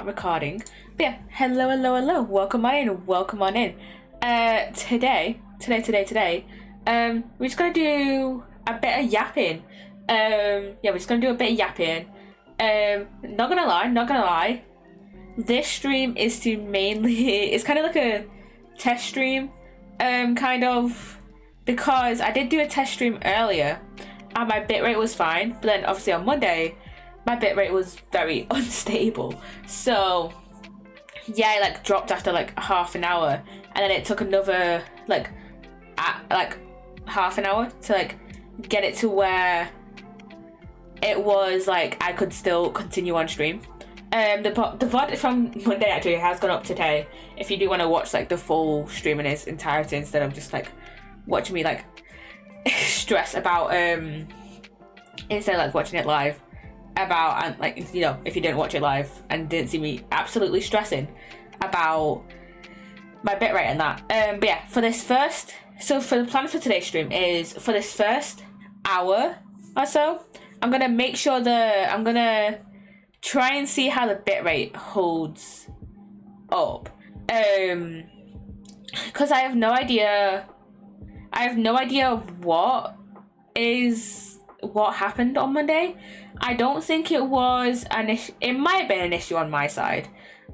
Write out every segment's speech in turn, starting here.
recording. But yeah, hello. Welcome on in. Today, we're just gonna do a bit of yapping. We're just gonna do a bit of yapping. Not gonna lie. This stream is to mainly, it's kind of like a test stream, kind of, because I did do a test stream earlier, and my bitrate was fine, but then obviously on Monday, my bitrate was very unstable. So yeah, I dropped after half an hour, and then it took another half an hour to get it to where it was I could still continue on stream. The VOD from Monday actually has gone up today. If you do want to watch the full stream in its entirety instead of just watching me stress about instead of watching it live about, and if you didn't watch it live and didn't see me absolutely stressing about my bitrate and that. But yeah, for the plan for today's stream is for this first hour or so, I'm gonna try and see how the bitrate holds up. Because I have no idea what happened on Monday. I don't think it was it might have been an issue on my side.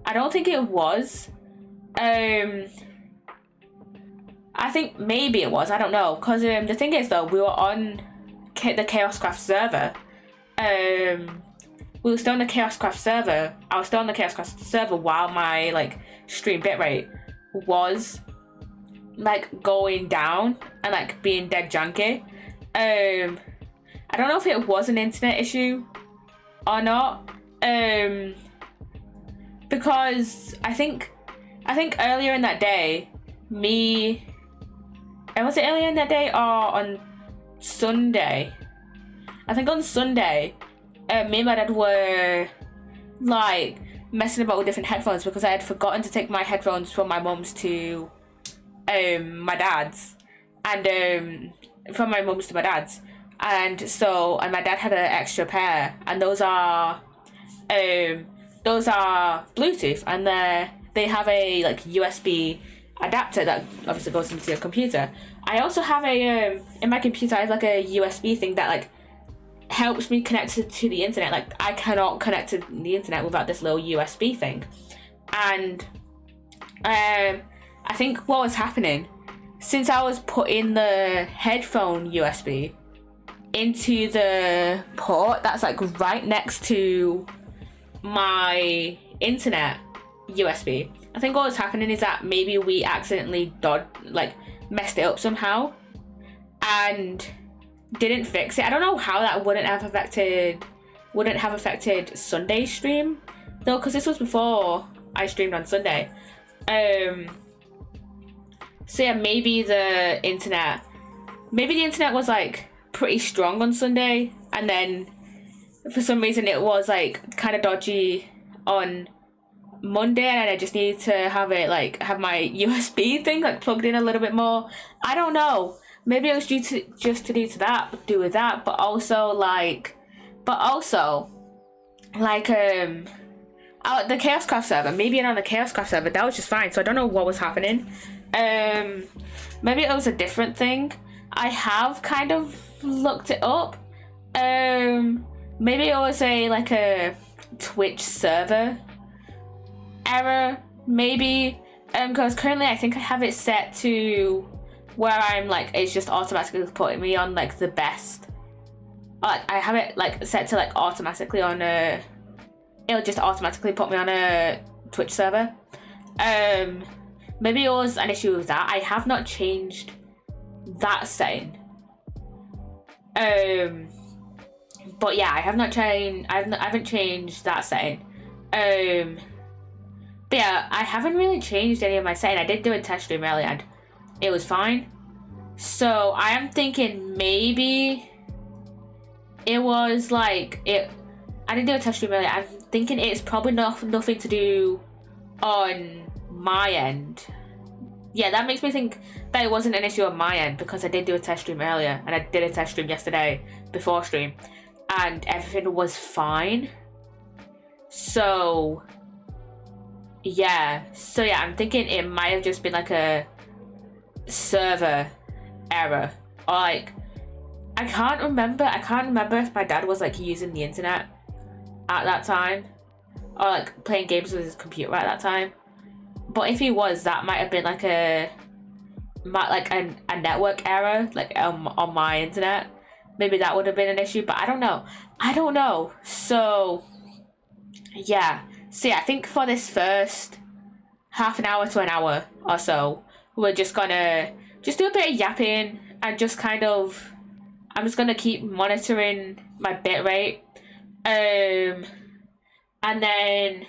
I don't think it was. I think maybe it was. I don't know. Because the thing is though, we were on the Chaoscraft server. We were still on the Chaoscraft server. I was still on the Chaoscraft server while my stream bitrate was going down and being dead janky. I don't know if it was an internet issue or not. Because I think earlier in that day, was it earlier in that day or on Sunday? I think on Sunday, me and my dad were messing about with different headphones because I had forgotten to take my headphones from my mum's to my dad's, and from my mum's to my dad's, and my dad had an extra pair, and those are Bluetooth, and they have a USB adapter that obviously goes into your computer. I also have a in my computer I have a USB thing that helps me connect to the internet. I cannot connect to the internet without this little USB thing. And I think what was happening, since I was putting the headphone USB into the port that's right next to my internet USB, I think what was happening is that maybe we accidentally messed it up somehow and didn't fix it. I don't know how that wouldn't have affected Sunday's stream though, because this was before I streamed on Sunday. So yeah, maybe the internet was pretty strong on Sunday, and then for some reason it was kind of dodgy on Monday, and I just needed to have it have my USB thing plugged in a little bit more. I don't know. Maybe it was due to do with that, but also the Chaoscraft server, maybe on the Chaoscraft server that was just fine. So I don't know what was happening. Maybe it was a different thing. I have kind of looked it up. Maybe it was a Twitch server error, maybe. Because currently I think I have it set to where I'm it's just automatically putting me on the best. I have it set to automatically on it'll just automatically put me on a Twitch server. Maybe it was an issue with that. I have not changed that setting. But yeah, I haven't changed that setting. But yeah, I haven't really changed any of my setting. I did do a test stream earlier and it was fine. So I am thinking maybe it was I didn't do a test stream earlier. I'm thinking it's probably nothing to do on my end. Yeah, that makes me think that it wasn't an issue on my end, because I did do a test stream earlier, and I did a test stream yesterday before stream, and everything was fine. So yeah, so yeah, I'm thinking it might have just been like a server error, or like I can't remember if my dad was like using the internet at that time, or like playing games with his computer at that time. But if he was, that might have been like a network error, like on my internet. Maybe that would have been an issue, but I don't know. So yeah, I think for this first half an hour to an hour or so, we're just gonna just do a bit of yapping and just kind of, I'm just gonna keep monitoring my bit rate, and then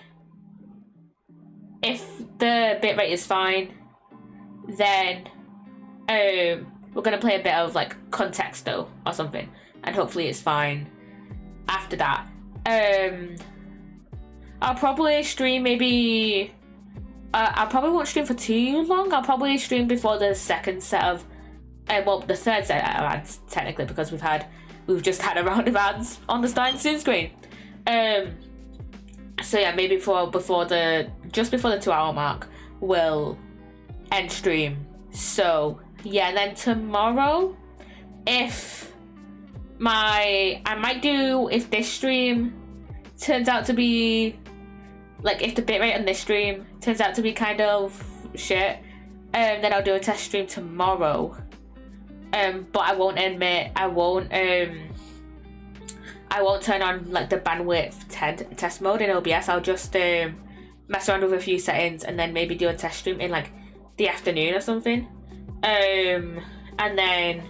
if the bit rate is fine, then we're gonna play a bit of like Contexto or something, and hopefully it's fine after that. I'll probably stream maybe. I probably won't stream for too long. I'll probably stream before the second set of, the third set of ads technically, because we've just had a round of ads on the starting soon screen. So yeah, maybe before the 2-hour mark, we'll end stream. So yeah, and then tomorrow, if this stream turns out to be like, if the bitrate on this stream turns out to be kind of shit, then I'll do a test stream tomorrow. But I won't turn on like the bandwidth test mode in OBS. I'll just mess around with a few settings and then maybe do a test stream in like the afternoon or something. And then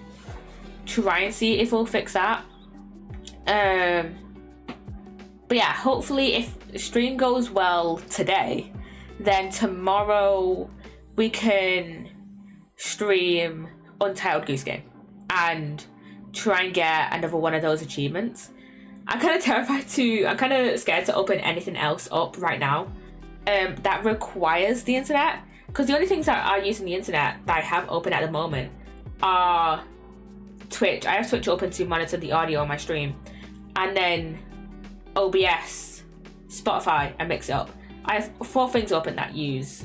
try and see if we'll fix that. But yeah, hopefully if the stream goes well today, then tomorrow we can stream Untitled Goose Game and try and get another one of those achievements. I'm kind of scared to open anything else up right now that requires the internet, because the only things that are using the internet that I have open at the moment are Twitch. I have Twitch open to monitor the audio on my stream, and then OBS, Spotify, and Mix It Up. I have 4 things open that use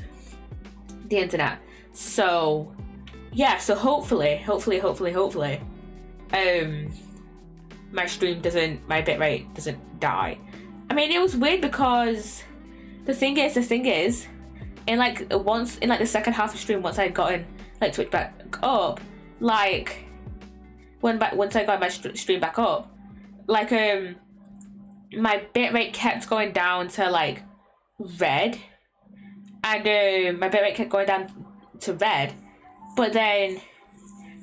the internet. So yeah, so hopefully, my bitrate doesn't die. I mean, it was weird because the thing is, in the second half of stream, once I had gotten like Twitch back up, like once I got my stream back up, like my bitrate kept going down to like red, and my bitrate kept going down to red, but then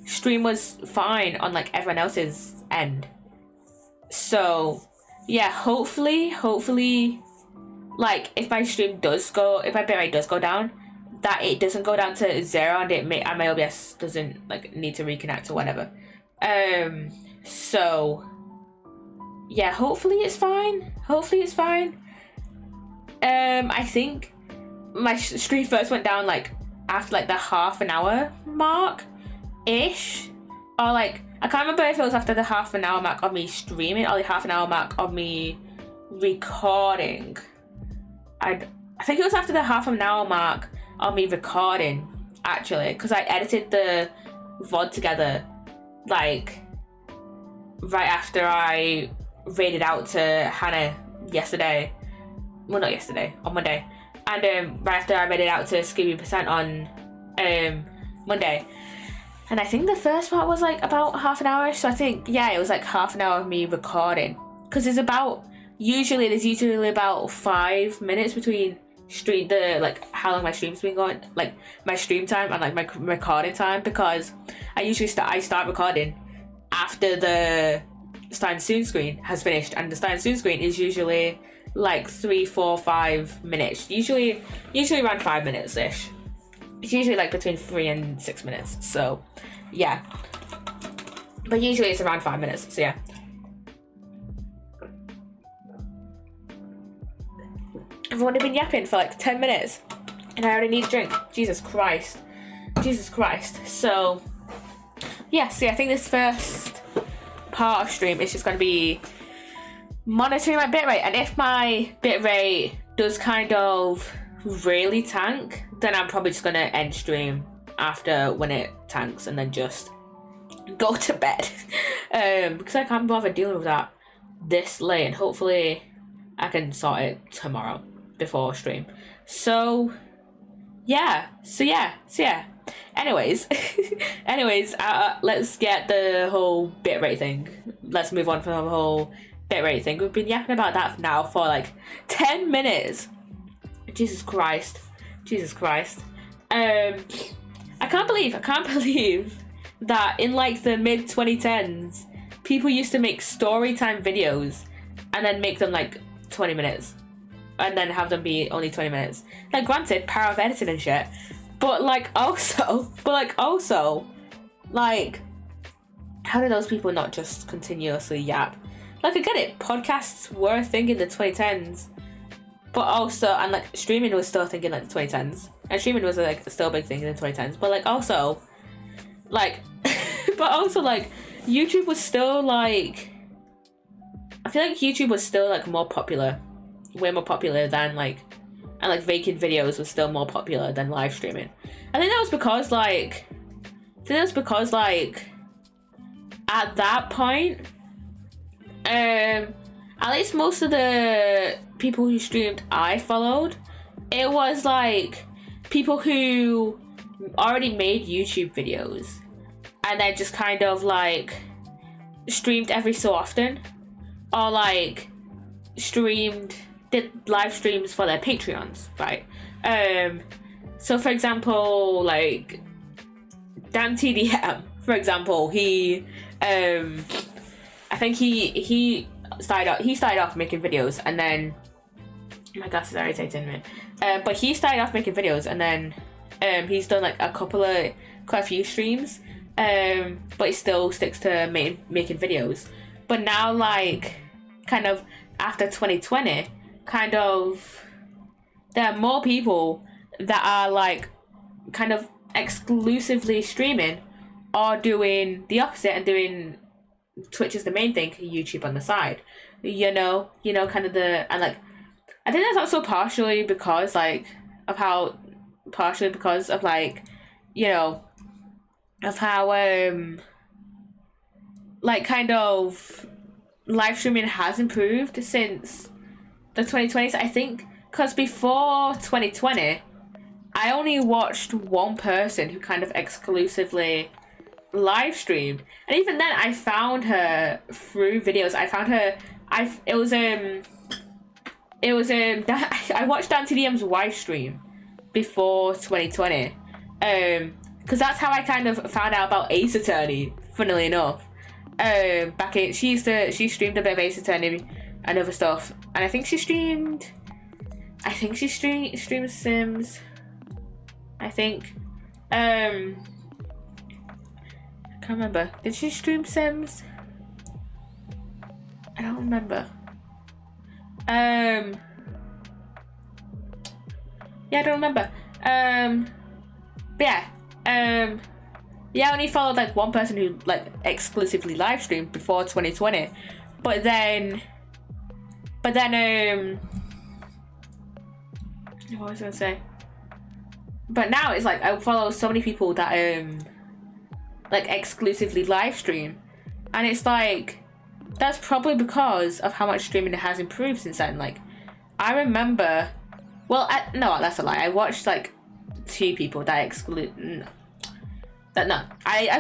stream was fine on like everyone else's end. So yeah, hopefully, like if my bitrate does go down, that it doesn't go down to 0 and my OBS doesn't like need to reconnect or whatever. So yeah, hopefully it's fine. I think my stream first went down like after like the half an hour mark ish, or like I can't remember if it was after the half an hour mark of me streaming or the half an hour mark of me recording. I think it was after the half an hour mark of me recording, actually, because I edited the VOD together like right after I raided out to Hannah yesterday. Well, not yesterday, on Monday. And right after I raided out to Scooby% on Monday. And I think the first part was like about half an hour. So I think, yeah, it was like half an hour of me recording. Because there's usually about 5 minutes between how long my stream's been going, like my stream time and like my recording time, because I start recording after the starting soon screen has finished, and the starting soon screen is usually like 3, 4, 5 minutes, usually around 5 minutes ish. It's usually like between 3 and 6 minutes, so yeah, but usually it's around 5 minutes, so yeah. I've only been yapping for like 10 minutes and I already need a drink. Jesus Christ. So yeah, I think this first part of stream is just going to be monitoring my bitrate, and if my bitrate does kind of really tank, then I'm probably just gonna end stream after when it tanks and then just go to bed. Because I can't bother dealing with that this late, and hopefully I can sort it tomorrow before stream. So yeah. Anyways, let's get the whole bitrate thing. Let's move on from the whole bitrate thing. We've been yapping about that now for like 10 minutes. Jesus Christ. I can't believe that in like the mid 2010s, people used to make story time videos and then make them like 20 minutes and then have them be only 20 minutes. Like, granted, power of editing and shit, but also, like, how did those people not just continuously yap? Like, I get it, podcasts were a thing in the 2010s, but also, and like, streaming was still a thing in like the 2010s, and streaming was like still a big thing in the 2010s, but like, also, like, YouTube was still like, I feel like YouTube was still like more popular, way more popular than like, and like making videos was still more popular than live streaming. I think that was because like at that point, at least most of the people who streamed I followed, it was like people who already made YouTube videos and then just kind of like streamed every so often, or like did live streams for their Patreons, right? So for example, like Dan TDM, for example, he I think he started off making videos, and then my glasses are irritating me. But he started off making videos, and then he's done like quite a few streams. But he still sticks to making videos. But now, like, kind of after 2020, kind of there are more people that are like kind of exclusively streaming or doing the opposite and doing Twitch is the main thing, YouTube on the side. You know, kind of and like, I think that's also partially because like of how like kind of live streaming has improved since the 2020s. I think because before 2020, I only watched one person who kind of exclusively live streamed, and even then I found her through videos. I watched Dan TDM's wife stream before 2020, because that's how I kind of found out about Ace Attorney, funnily enough. She streamed a bit of Ace Attorney and other stuff, and I think she streamed Sims, I think. I can't remember. Did she stream Sims? I don't remember. Yeah, I don't remember. But yeah, I only followed like one person who like exclusively live streamed before 2020. But then what was I gonna say? But now it's like I follow so many people that like exclusively live stream, and it's like that's probably because of how much streaming has improved since then. Like, I remember, no, that's a lie. I watched like two people that I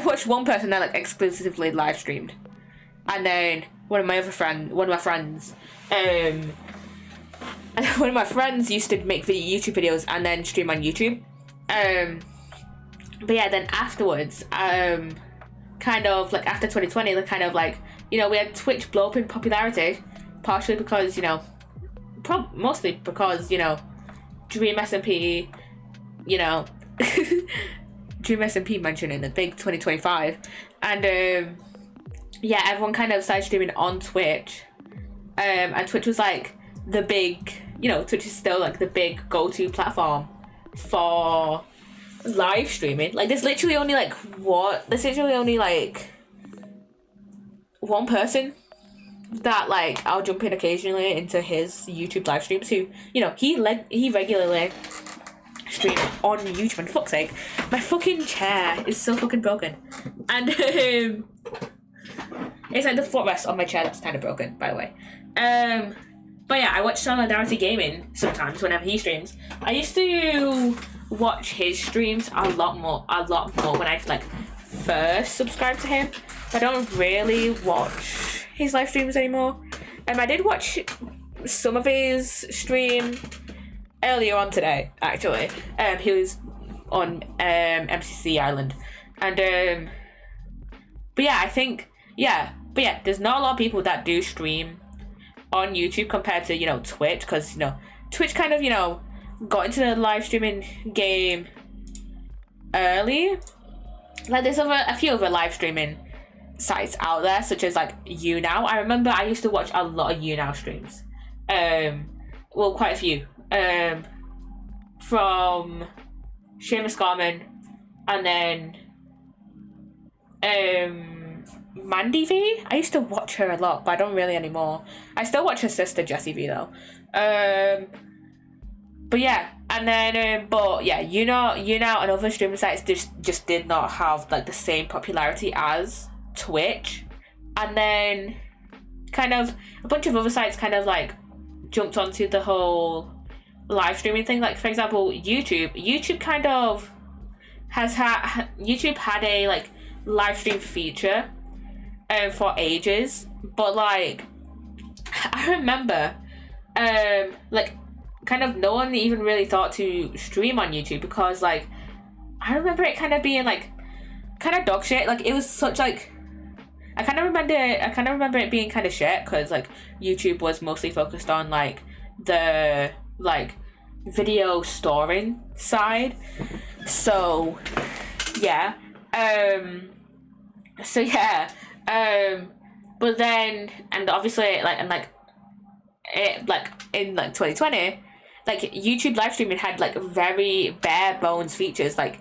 watched one person that like exclusively live streamed, and then one of my friends, one of my friends used to make YouTube videos and then stream on YouTube. But yeah, then afterwards, kind of like after 2020, the kind of like, we had Twitch blow up in popularity, partially because, mostly because, Dream SMP, Dream SMP mentioned in the big 2025, and yeah, everyone kind of started streaming on Twitch, and Twitch was like the big, Twitch is still like the big go-to platform for live streaming. Like, there's literally only one person that like I'll jump in occasionally into his YouTube live streams who, he regularly stream on YouTube, and fuck's sake, my fucking chair is so fucking broken. And it's like the footrest on my chair that's kind of broken, by the way. But yeah, I watch Solidarity Gaming sometimes whenever he streams. I used to watch his streams a lot more when I like first subscribed to him. I don't really watch his live streams anymore. I did watch some of his stream earlier on today, actually. He was on MCC Island, and but yeah, there's not a lot of people that do stream on YouTube compared to Twitch, because Twitch kind of got into the live streaming game early. Like there's a few other live streaming sites out there, such as like YouNow. I remember I used to watch a lot of YouNow streams. Well, quite a few. From Seamus Garman, and then Mandy V. I used to watch her a lot, but I don't really anymore. I still watch her sister Jessie V though. But yeah, and then YouNow and other streaming sites just did not have like the same popularity as Twitch. And then kind of a bunch of other sites kind of like jumped onto the whole live streaming thing. Like for example, YouTube kind of YouTube had a like live stream feature for ages, but like I remember like kind of no one even really thought to stream on YouTube, because like I remember it kind of being like kind of dog shit. Like it was such like I kind of remember it being kind of shit, because like YouTube was mostly focused on like the like video storing side. So yeah. But then, and obviously like in 2020, like YouTube live streaming had like very bare bones features. Like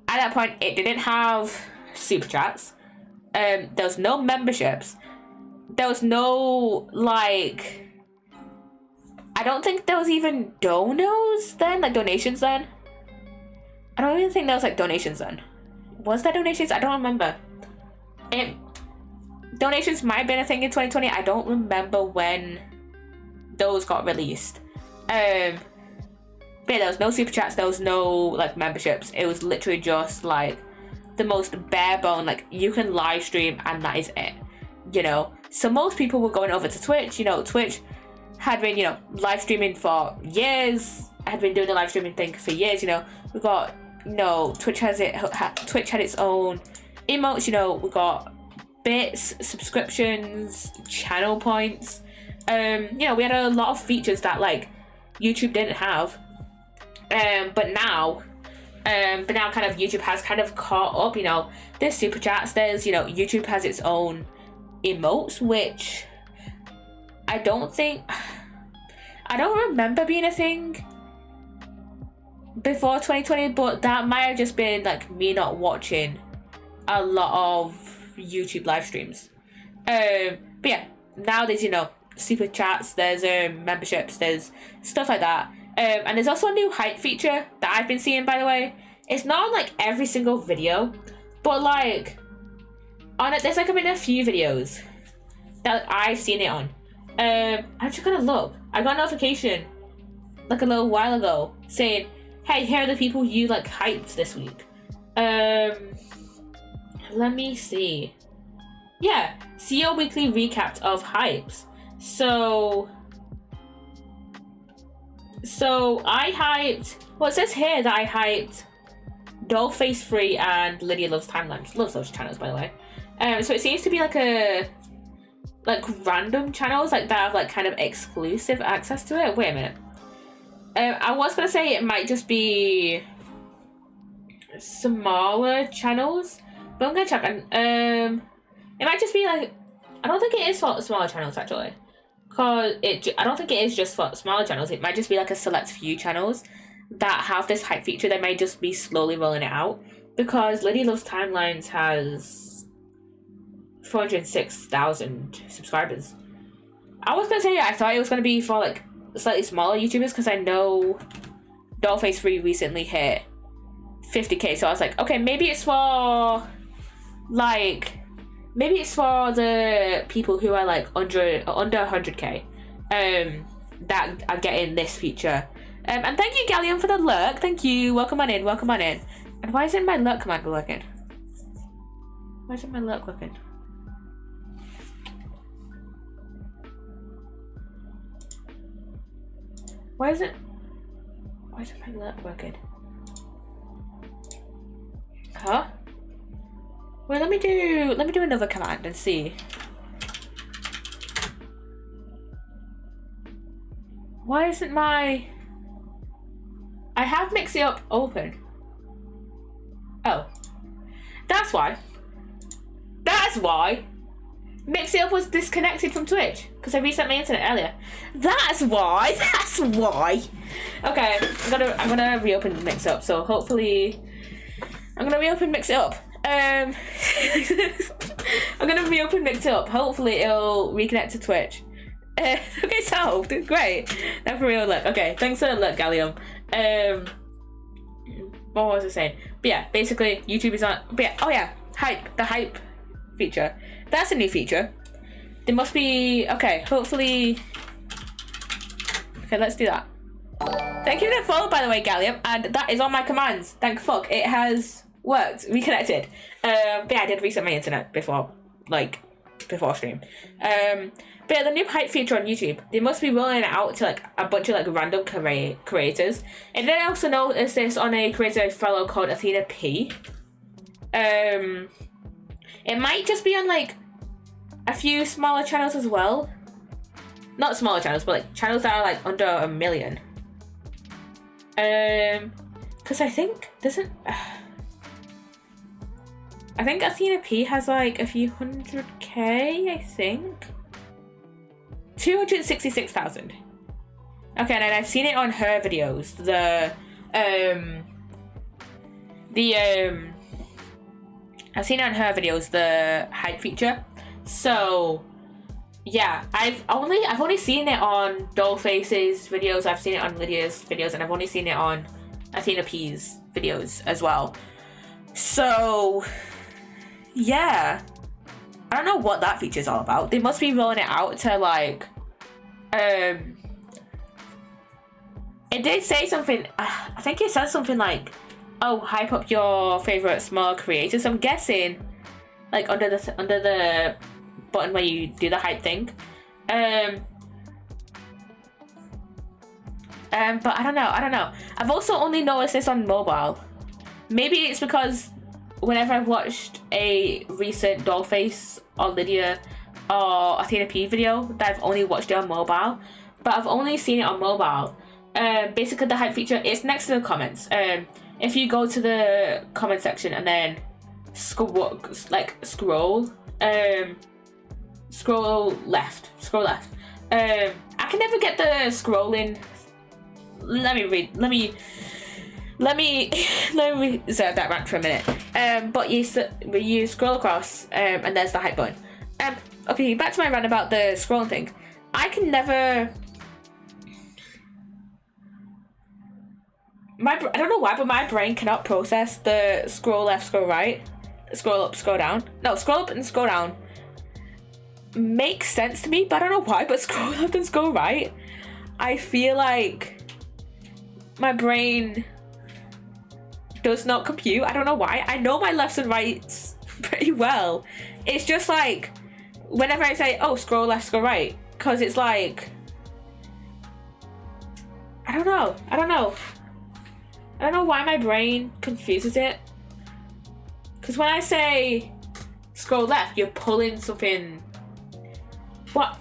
at that point it didn't have super chats. There was no memberships. There was no like, I don't think there was even donations then. I don't even think there was like donations then. Was there donations? I don't remember. Donations might have been a thing in 2020. I don't remember when those got released. But yeah, there was no super chats. There was no like memberships. It was literally just like the most bare bone. Like you can live stream and that is it. So most people were going over to Twitch. Twitch had been live streaming for years. Had been doing the live streaming thing for years. We got Twitch had its own emotes. We got bits, subscriptions, channel points. We had a lot of features that like YouTube didn't have. But now kind of YouTube has kind of caught up. There's super chats. There's YouTube has its own emotes, which I don't remember being a thing before 2020, but that might have just been like me not watching a lot of YouTube live streams. But yeah, now there's super chats, there's memberships, there's stuff like that. And there's also a new hype feature that I've been seeing, by the way. It's not on like every single video, but like on it, there's like been a few videos that I've seen it on. I'm just gonna look. I got a notification like a little while ago saying, hey, here are the people you like hyped this week. Let me see. Yeah, see your weekly recap of hypes. So I hyped, well, it says here that I hyped Dollface Free and Lydia Loves Timelines. Loves those channels, by the way. So it seems to be like random channels like that have like kind of exclusive access to it. Wait a minute. I was gonna say it might just be smaller channels, but I'm gonna check. And it might just be like, I don't think it is for smaller channels actually, cause I don't think it is just for smaller channels. It might just be like a select few channels that have this hype feature. They may just be slowly rolling it out, because Lydia Loves Timelines has 406,000 subscribers. I was gonna say I thought it was gonna be for like slightly smaller YouTubers, because I know Dollface 3 recently hit 50k, so I was like, okay, maybe it's for like, maybe it's for the people who are like under 100k that are getting this feature. And thank you, Gallium, for the lurk. Thank you. Welcome on in. Welcome on in. And why isn't my lurk command working? Why isn't my lurk working? Why isn't my lurk working? Huh? Well, let me do another command and see. Why isn't my... I have Mix It Up open. Oh. That's why. That's why. Mix It Up was disconnected from Twitch because I reset my internet earlier. That's why. That's why. Okay, I'm gonna reopen Mix It Up. So hopefully, I'm gonna reopen Mix It Up. I'm gonna reopen Mix It Up. Hopefully, it'll reconnect to Twitch. Okay, solved. Great. Now for real, look. Okay, thanks for the look, Gallium. What was I saying? But yeah, basically, YouTube is on. But yeah, oh yeah, hype. The hype feature. That's a new feature. There must be. Okay, hopefully. Okay, let's do that. Thank you for the follow, by the way, Gallium, and that is on my commands. Thank fuck, it has worked. Reconnected. But yeah, I did reset my internet before stream. But yeah, the new hype feature on YouTube, they must be rolling it out to like a bunch of like random creators. And then I also noticed this on a creator I follow called Athena P. It might just be on like a few smaller channels as well. Not smaller channels, but like channels that are like under 1 million. Because I think I think Athena P has like a few 100k, I think. 266,000. Okay, and I've seen it on her videos. I've seen it on her videos, the hype feature. So yeah, I've only seen it on Dollface's videos, I've seen it on Lydia's videos, and I've only seen it on Athena P's videos as well. So yeah, I don't know what that feature is all about. They must be rolling it out to like it did say something, I think it says something like, oh, hype up your favorite small creators. So I'm guessing like under the button where you do the hype thing. But I don't know. I've also only noticed this on mobile. Maybe it's because whenever I've watched a recent Dollface or Lydia or Athena P video, that I've only watched it on mobile, but I've only seen it on mobile. Basically the hype feature is next to the comments. If you go to the comment section and then scroll left. I can never get the scrolling. Let me reserve that rant for a minute. But you scroll across, and there's the hype button. Okay, back to my rant about the scrolling thing. I can never. I don't know why, but my brain cannot process the scroll left, scroll right, scroll up, scroll down. No, scroll up and scroll down makes sense to me, but I don't know why. But scroll left and scroll right, I feel like my brain does not compute. I don't know why. I know my lefts and rights pretty well. It's just like whenever I say, oh, scroll left, scroll right, because it's like, I don't know why my brain confuses it. Because when I say scroll left, you're pulling something. What?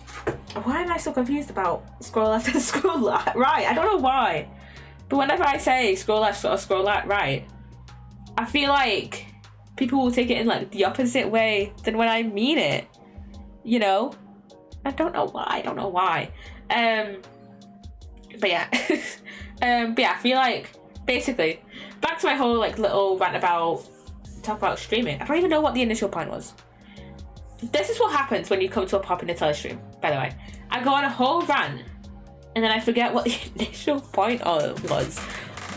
Why am I so confused about scroll left and scroll right? I don't know why. But whenever I say scroll left or scroll right, I feel like people will take it in like the opposite way than when I mean it. You know? I don't know why. But yeah. But yeah, I feel like basically back to my whole like little rant talk about streaming. I don't even know what the initial point was. This is what happens when you come to a pop in a telestream, by the way. I go on a whole rant and then I forget what the initial point was.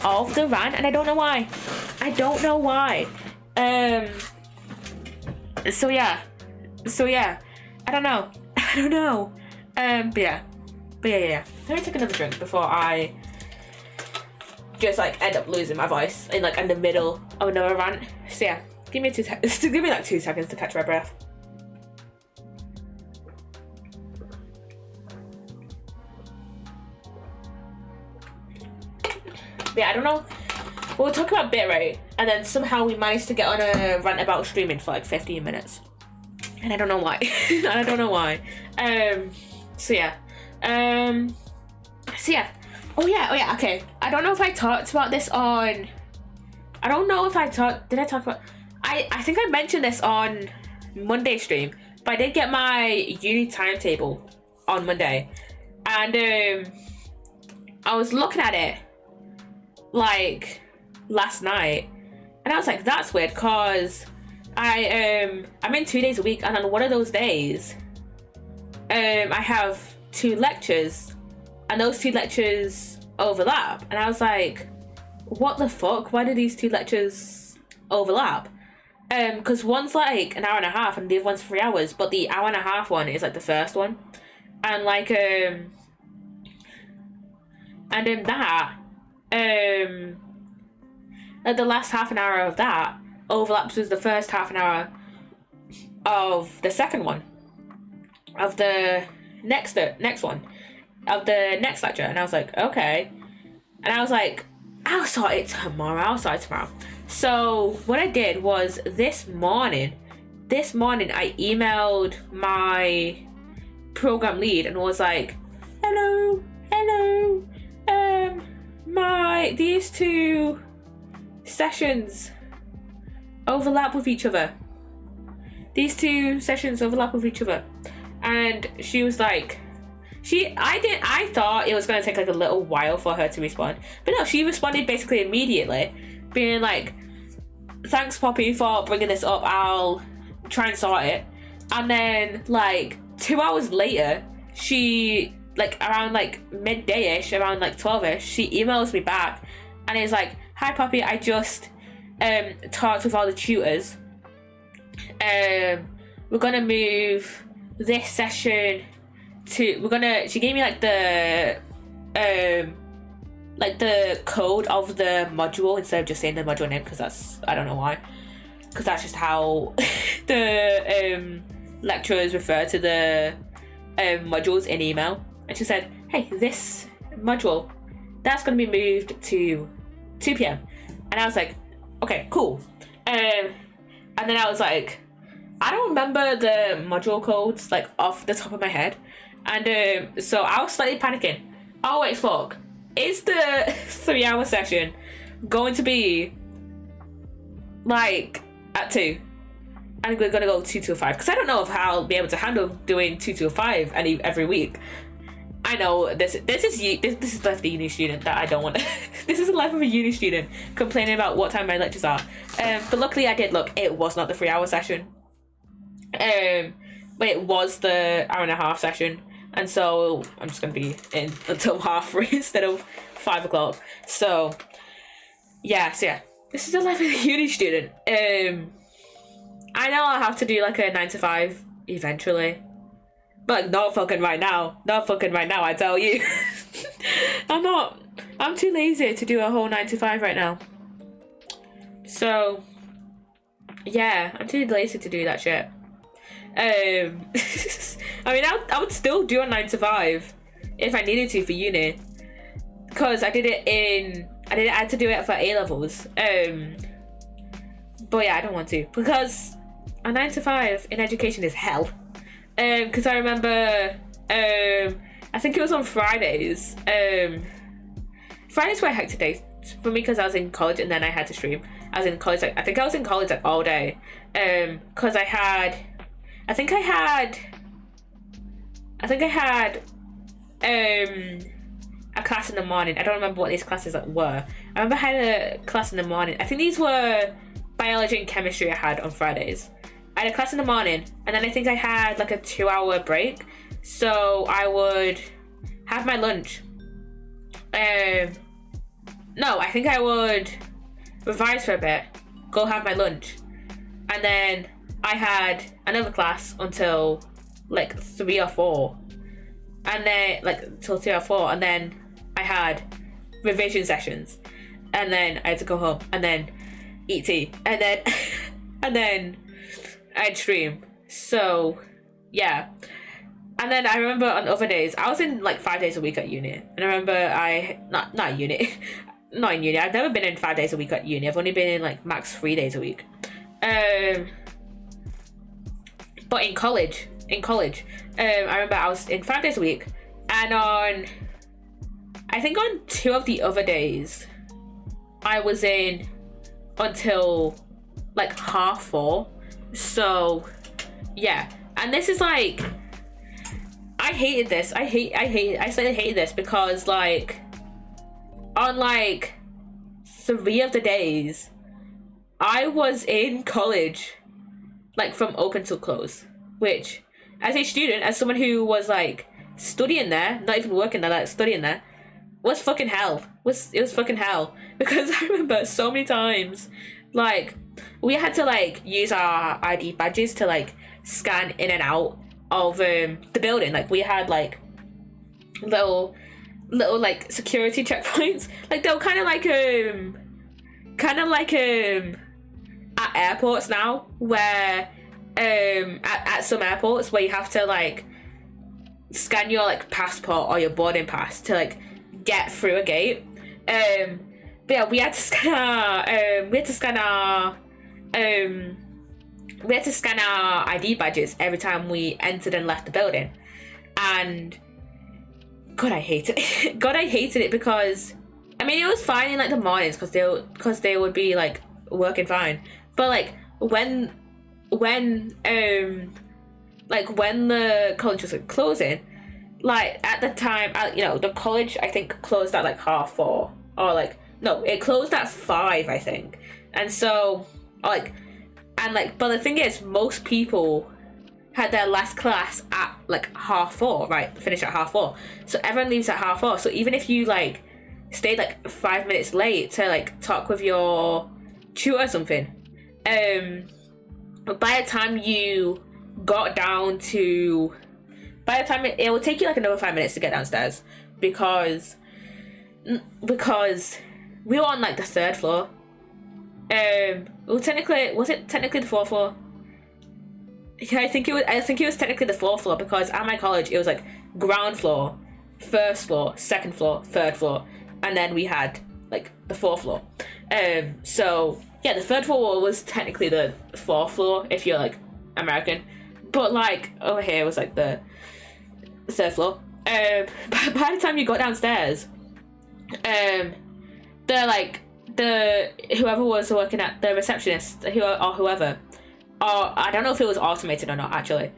of the rant, and I don't know why. I don't know why. So yeah. I don't know. But yeah. Let me take another drink before I just like end up losing my voice in like in the middle of another rant. So yeah, give me like 2 seconds to catch my breath. Yeah, I don't know. We'll talk about bitrate, and then somehow we managed to get on a rant about streaming for like 15 minutes. And I don't know why. So yeah. Oh yeah, okay. I don't know if I talked about this on... Did I talk about... I think I mentioned this on Monday stream, but I did get my uni timetable on Monday. And I was looking at it like last night, and I was like, that's weird, cause I'm in 2 days a week, and on one of those days I have 2 lectures, and those 2 lectures overlap. And I was like, what the fuck, why do these 2 lectures overlap? Because one's like an hour and a half and the other one's 3 hours, but the hour and a half one is like the first one, and like and in that like the last half an hour of that overlaps with the first half an hour of the second one of the next one of the next lecture. And I was like, okay. And I was like, I'll sort it tomorrow. So what I did was this morning I emailed my program lead and was like, hello, these 2 sessions overlap with each other. And she was like, I thought it was going to take like a little while for her to respond, but no, she responded basically immediately, being like, thanks Poppy for bringing this up, I'll try and sort it. And then like 2 hours later, she like around like midday-ish, around like 12ish, she emails me back and is like, hi Poppy, I just talked with all the tutors. We're gonna move this session to, she gave me like the code of the module instead of just saying the module name, because that's, I don't know why, because that's just how the lecturers refer to the modules in email. And she said, hey, this module, that's going to be moved to 2 p.m. And I was like, okay, cool. And then I was like, I don't remember the module codes like off the top of my head. And so I was slightly panicking. Oh wait, fuck. Is the 3-hour session going to be like at 2? And we're gonna go 2 to 5, because I don't know if I'll be able to handle doing 2 to 5 every week. I know this is life of a uni student that I don't want. This is the life of a uni student complaining about what time my lectures are. But luckily I did look. It was not the 3-hour session. But it was the hour and a half session, and so I'm just gonna be in until 3:30 instead of 5 o'clock. So yeah, this is the life of a uni student. I know I'll have to do like a 9 to 5 eventually. But not fucking right now, I tell you. I'm too lazy to do a whole 9 to 5 right now. So, yeah, I'm too lazy to do that shit. I mean, I would still do a 9 to 5 if I needed to for uni. Because I had to do it for A-levels. But yeah, I don't want to. Because a 9 to 5 in education is hell. Because I remember, I think it was on Fridays. Fridays were a hectic day for me because I was in college and then I had to stream. I was in college, I think I was in college like all day. Because I think I had a class in the morning. I don't remember what these classes were. I remember I had a class in the morning. I think these were biology and chemistry I had on Fridays. I had a class in the morning, and then I think I had like a 2-hour break, so I would have my lunch, and no, I think I would revise for a bit, go have my lunch, and then I had another class until like 3 or 4, and then like till 3 or 4, and then I had revision sessions, and then I had to go home and then eat tea, and then and then I'd stream. So yeah. And then I remember on other days, I was in like 5 days a week at uni. And I remember not uni, not in uni. I've never been in 5 days a week at uni. I've only been in like max 3 days a week. But in college, I remember I was in 5 days a week. And I think on 2 of the other days, I was in until like 4:30. So yeah. And this is like, I hated this. I slightly hated this because like on like 3 of the days I was in college like from open till close, which as a student, as someone who was like studying there, not even working there, like studying there, was fucking hell. It was fucking hell because I remember so many times like we had to like use our ID badges to like scan in and out of the building. Like we had like little like security checkpoints. Like they were kind of like at airports now, where at some airports where you have to like scan your like passport or your boarding pass to like get through a gate. But yeah, we had to scan our ID badges every time we entered and left the building. And God, I hated it. God, I hated it because I mean it was fine in like the mornings because they would be like working fine. But like when the college was like closing, like at the time, the college I think closed at like 4:30, or like no, it closed at 5, I think. And so but the thing is, most people had their last class at like 4:30, right? Finish at 4:30. So everyone leaves at 4:30. So even if you like stayed like 5 minutes late to like talk with your tutor or something, but by the time you got down to, it would take you like another 5 minutes to get downstairs because we were on like the 3rd floor. Well, technically, was it technically the 4th floor? Yeah, I think it was technically the 4th floor because at my college it was like ground floor, 1st floor, 2nd floor, 3rd floor, and then we had like the 4th floor. So yeah, the 3rd floor was technically the 4th floor if you're like American, but like over here was like the 3rd floor. By the time you got downstairs, whoever was working at the receptionist, whoever, or I don't know if it was automated or not actually,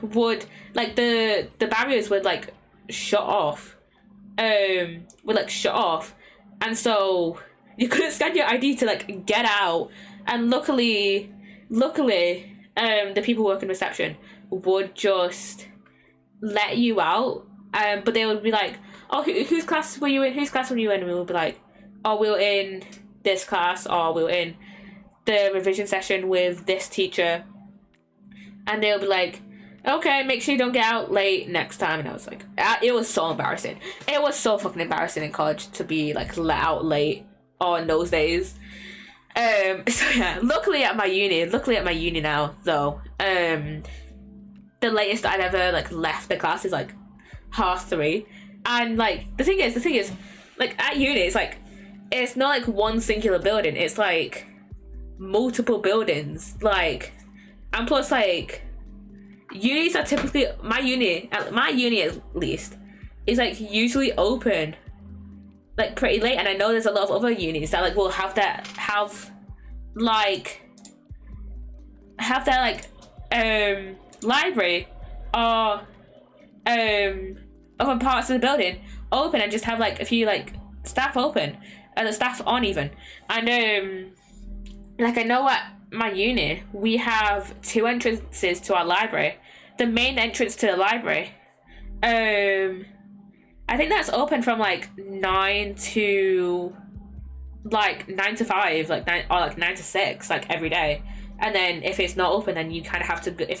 would like the barriers would like shut off, and so you couldn't scan your ID to like get out. And luckily, the people working reception would just let you out. But they would be like, "Oh, whose class were you in? Whose class were you in?" And we would be like, "Oh, we were in this class," or "We were in the revision session with this teacher." And they'll be like, "Okay, make sure you don't get out late next time." And I was like, it was so embarrassing. It was so fucking embarrassing in college to be like let out late on those days. So yeah, luckily at my uni now though, the latest I've ever like left the class is like 3:30. And like the thing is like at uni it's like, it's not like one singular building, it's like multiple buildings, like, and plus like unis are typically, my uni at least is like usually open like pretty late. And I know there's a lot of other unis that like will have their library or other parts of the building open and just have like a few like staff open and the staff on even. And like I know at my uni we have 2 entrances to our library. The main entrance to the library, and I think that's open from like 9 to 5, like 9 or like 9 to 6, like every day. And then if it's not open, then you kind of have to, if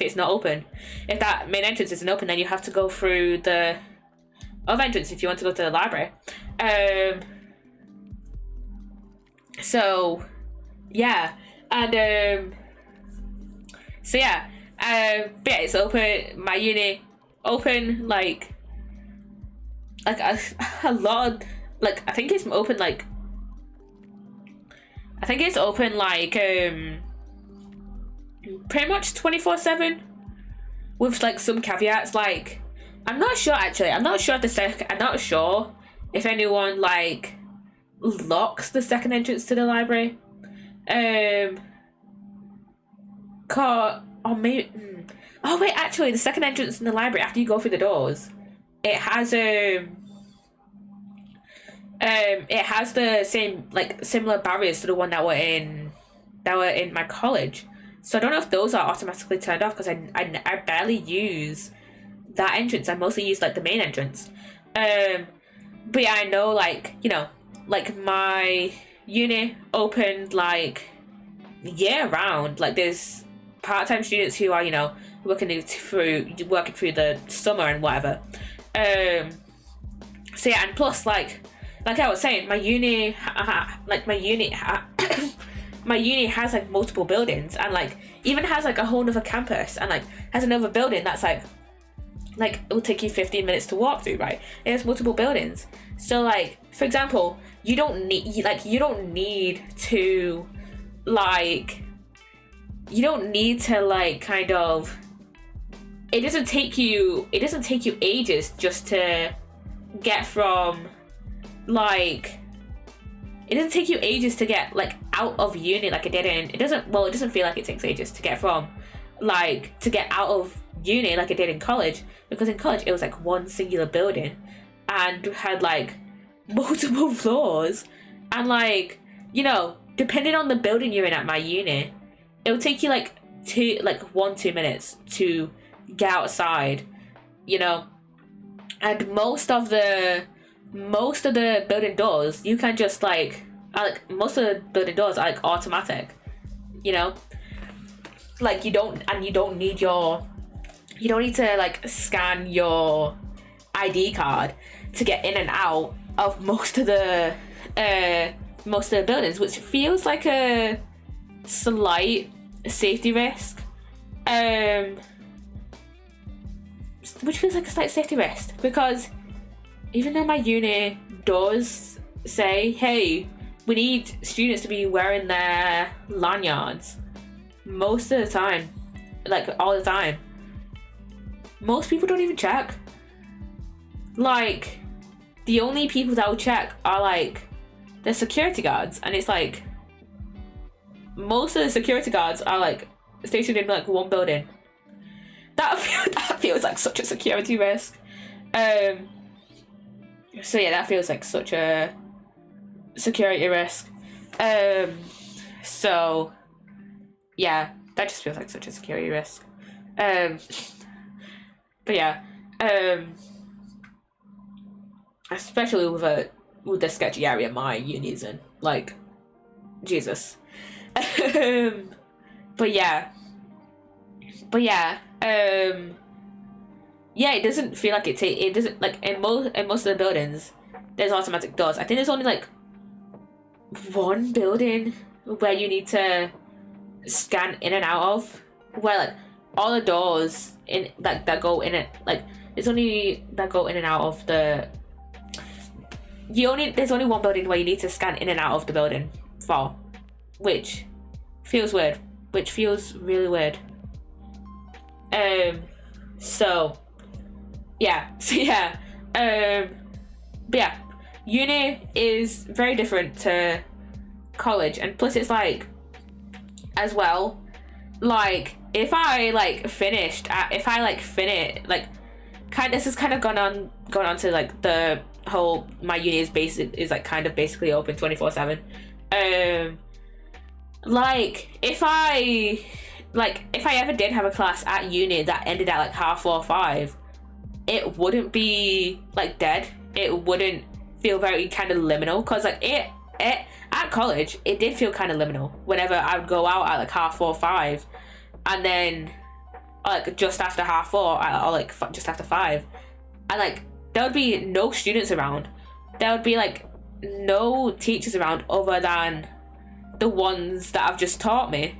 that main entrance isn't open, then you have to go through the other entrance if you want to go to the library. So yeah, and so yeah, but yeah, it's open. My uni open like a lot of, like I think it's open like pretty much 24/7 with like some caveats. Like I'm not sure if anyone like locks the second entrance to the library. Or maybe oh wait, actually the second entrance in the library, after you go through the doors, it has the same, like similar barriers to the one that were in my college. So I don't know if those are automatically turned off, because I barely use that entrance. I mostly use like the main entrance. But yeah, I know, like, you know, like my uni opened like year round. Like there's part-time students who are, you know, working through the summer and whatever. So yeah, and plus like I was saying, my uni my uni has like multiple buildings, and like even has like a whole other campus, and like has another building that's like it will take you 15 minutes to walk through, right? It has multiple buildings. So like, for example, you don't need to kind of, it doesn't take you ages just to get from like, it doesn't take you ages to get like out of uni like it did in, it doesn't feel like it takes ages to get from to get out of uni like it did in college, because in college it was like one singular building and had like multiple floors, and like, you know, depending on the building you're in at my uni, it would take you like 2 minutes to get outside, you know. And most of the building doors you can just most of the building doors are like automatic, you know. Like you don't need to like scan your ID card to get in and out of most of the buildings, which feels like a slight safety risk. Because even though my uni does say, hey, we need students to be wearing their lanyards, most of the time, like all the time, most people don't even check. Like, the only people that will check are like the security guards, and it's like most of the security guards are like stationed in like one building. That feels like such a security risk. So yeah, that feels like such a security risk. So yeah, that just feels like such a security risk. But yeah, especially with the sketchy area my uni's in, like, Jesus. But yeah, yeah, it doesn't feel like it doesn't, like, in most of the buildings there's automatic doors. I think there's only like one building where you need to scan in and out of, where like all the doors in that go in it, like there's only that go in and out of there's only one building where you need to scan in and out of the building for, which feels really weird. So yeah, but yeah, uni is very different to college, and plus it's like, as well, like if I finish, this has kind of gone on to like the whole, my uni is basically open 24/7. Like if I ever did have a class at uni that ended at like 4:30 or 5, it wouldn't be like dead it wouldn't feel very kind of liminal, because like it at college it did feel kind of liminal whenever I would go out at like 4:30, and then like just after 4:30 or like just after 5, and like there would be no students around. There would be like no teachers around other than the ones that have just taught me,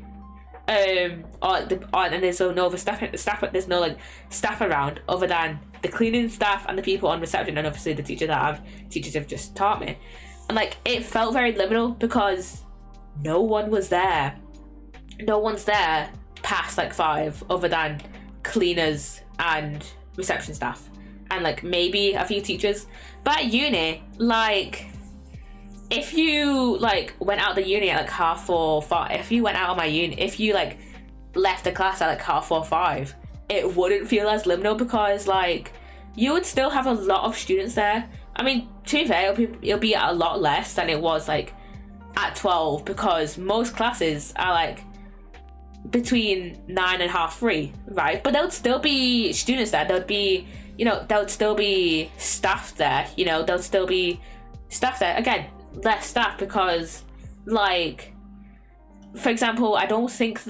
and there's no other staff. There's no like staff around other than the cleaning staff and the people on reception, and obviously the teachers have just taught me. And like it felt very liminal because no one was there. No one's there past like 5 other than cleaners and reception staff, and like maybe a few teachers. But at uni, like if you like went out the uni at like 4:30, if you went out of my uni, if you like left the class at like 4:45, it wouldn't feel as liminal because like you would still have a lot of students there. I mean, to be fair, it'll be a lot less than it was like at 12, because most classes are like between 9 and 3:30, right? But there would still be students there. There would be, there would still be staff there. There would still be staff there. Again, less staff because, like, for example, I don't think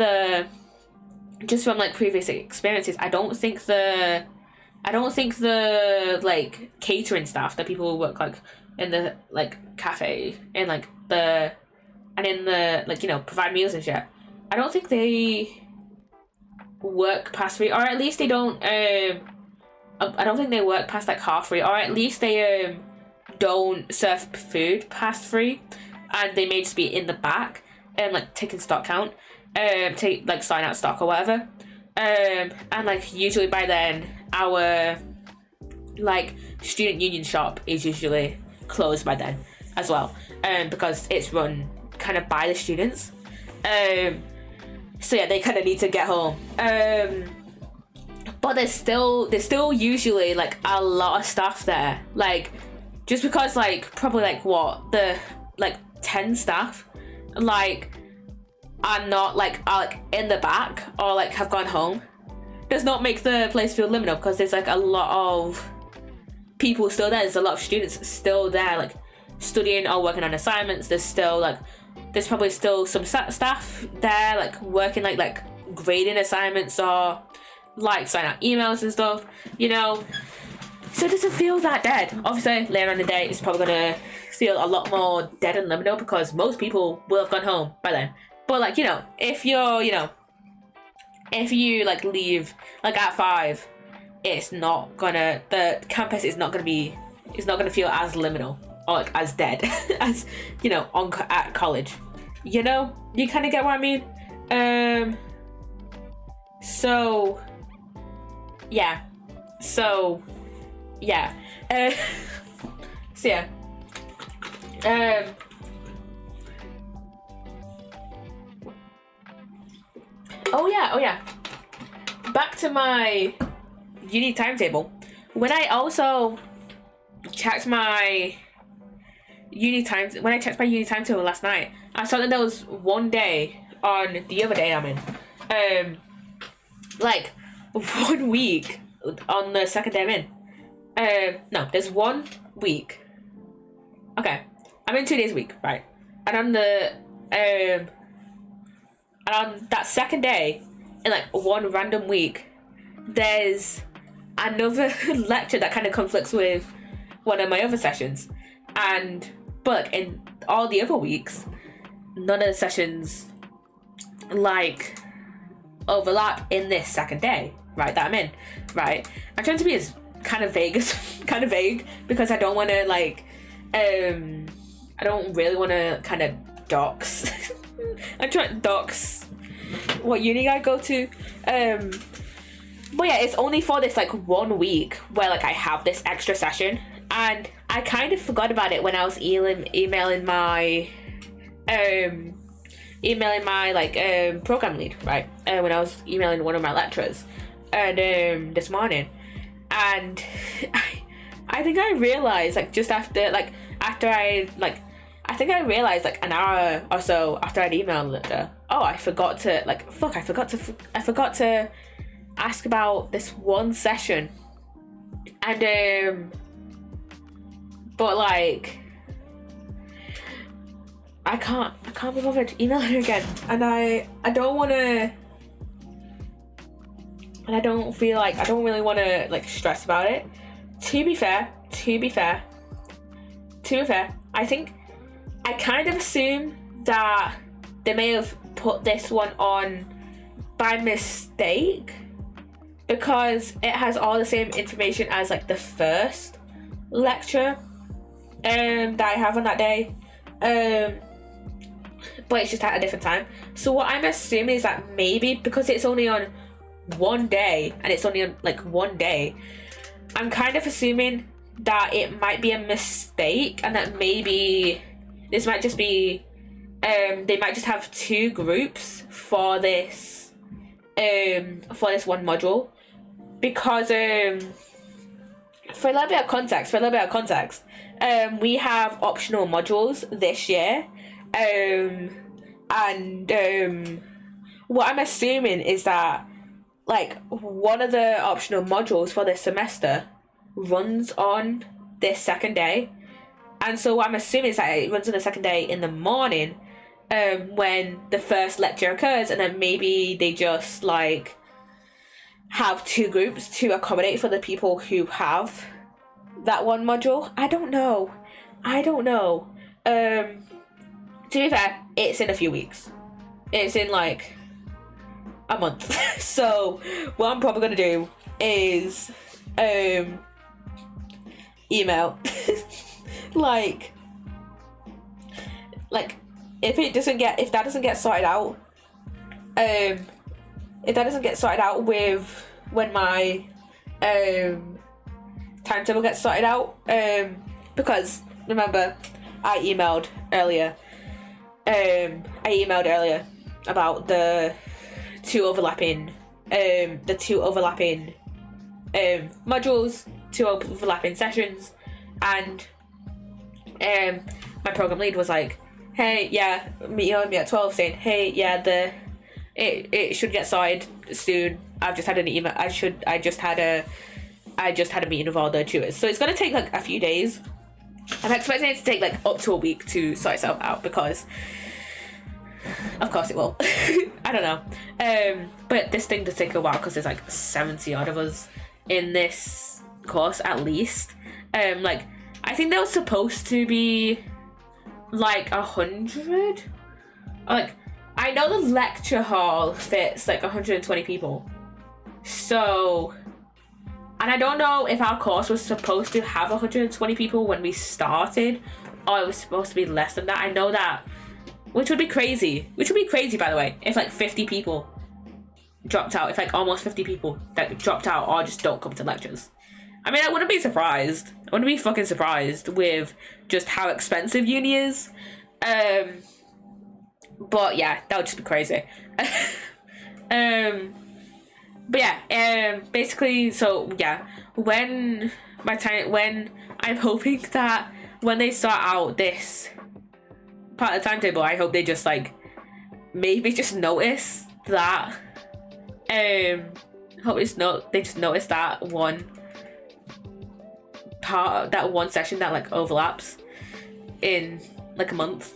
just from like previous experiences, I don't think the like catering staff, the people who work like in the like cafe and like in the like provide meals and shit, I don't think they work past 3, or at least they don't. I don't think they work past like 3:30, or at least they don't serve food past 3, and they may just be in the back and like taking stock count, take like sign out stock or whatever. And like usually by then our like student union shop is usually closed by then as well, because it's run kind of by the students. So yeah, they kind of need to get home. But there's still usually like a lot of staff there, like just because like probably like the 10 staff like are not like are like in the back or like have gone home does not make the place feel liminal, because there's like a lot of people still there. There's a lot of students still there, like studying or working on assignments. There's probably still some staff there like working like grading assignments or like signing out emails and stuff, so it doesn't feel that dead. Obviously later in the day it's probably gonna feel a lot more dead and liminal because most people will have gone home by then. But like if you like leave like at 5, the campus is not gonna feel as liminal or like as dead as at college. You kind of get what I mean. So yeah. So yeah. Oh yeah. Back to my uni timetable. When I also checked my uni timetable last night, I saw that there was one day on the other day I'm in. Like 1 week on the second day I'm in. No, there's 1 week. Okay, I'm in 2 days a week, right? And on that second day, in like one random week, there's another lecture that kind of conflicts with one of my other sessions. But in all the other weeks, none of the sessions like overlap in this second day, right, that I'm in, right? I'm trying to be as kind of vague because I don't want to like I don't really want to kind of dox I'm trying to dox what uni I go to, but yeah, it's only for this like 1 week where like I have this extra session, and I kind of forgot about it when I was emailing my like program lead, right? When I was emailing one of my lecturers, and this morning, and I think I realized like just after I realized like an hour or so after I'd emailed her, I forgot to ask about this one session, and but like I can't be bothered emailing her again, and I don't want to, and I don't really want to like stress about it. To be fair, I think I kind of assume that they may have put this one on by mistake, because it has all the same information as like the first lecture that I have on that day, but it's just at a different time. So what I'm assuming is that maybe because it's only on one day, and it's only on like one day, I'm kind of assuming that it might be a mistake, and that maybe this might just be they might just have two groups for this one module, because for a little bit of context, we have optional modules this year, and what I'm assuming is that like one of the optional modules for this semester runs on this second day, and so what I'm assuming is that it runs on the second day in the morning, when the first lecture occurs, and then maybe they just like have two groups to accommodate for the people who have that one module. I don't know. To be fair, it's in a few weeks. It's in like a month. So what I'm probably gonna do is email like if that doesn't get sorted out with when my timetable gets sorted out, because remember I emailed earlier about the two overlapping modules, two overlapping sessions, and my program lead was like, hey, yeah, meet me at 12, saying, hey, yeah, it should get sorted soon. I've just had an email. I just had a meeting with all the tutors, so it's gonna take like a few days. I'm expecting it to take like up to a week to sort itself out, because of course it will. I don't know, but this thing does take a while, because there's like 70 odd of us in this course at least. Like I think there was supposed to be like 100. Like I know the lecture hall fits like 120 people. So, and I don't know if our course was supposed to have 120 people when we started, or it was supposed to be less than that. I know that, which would be crazy, by the way, if like 50 people dropped out, if like almost 50 people that dropped out or just don't come to lectures. I mean, I wouldn't be surprised. I wouldn't be fucking surprised with just how expensive uni is. But yeah, that would just be crazy. But yeah, basically, so yeah, when I'm hoping that when they start out this part of the timetable, I hope they just like maybe just notice that they just notice that one part, that one session that like overlaps in like a month,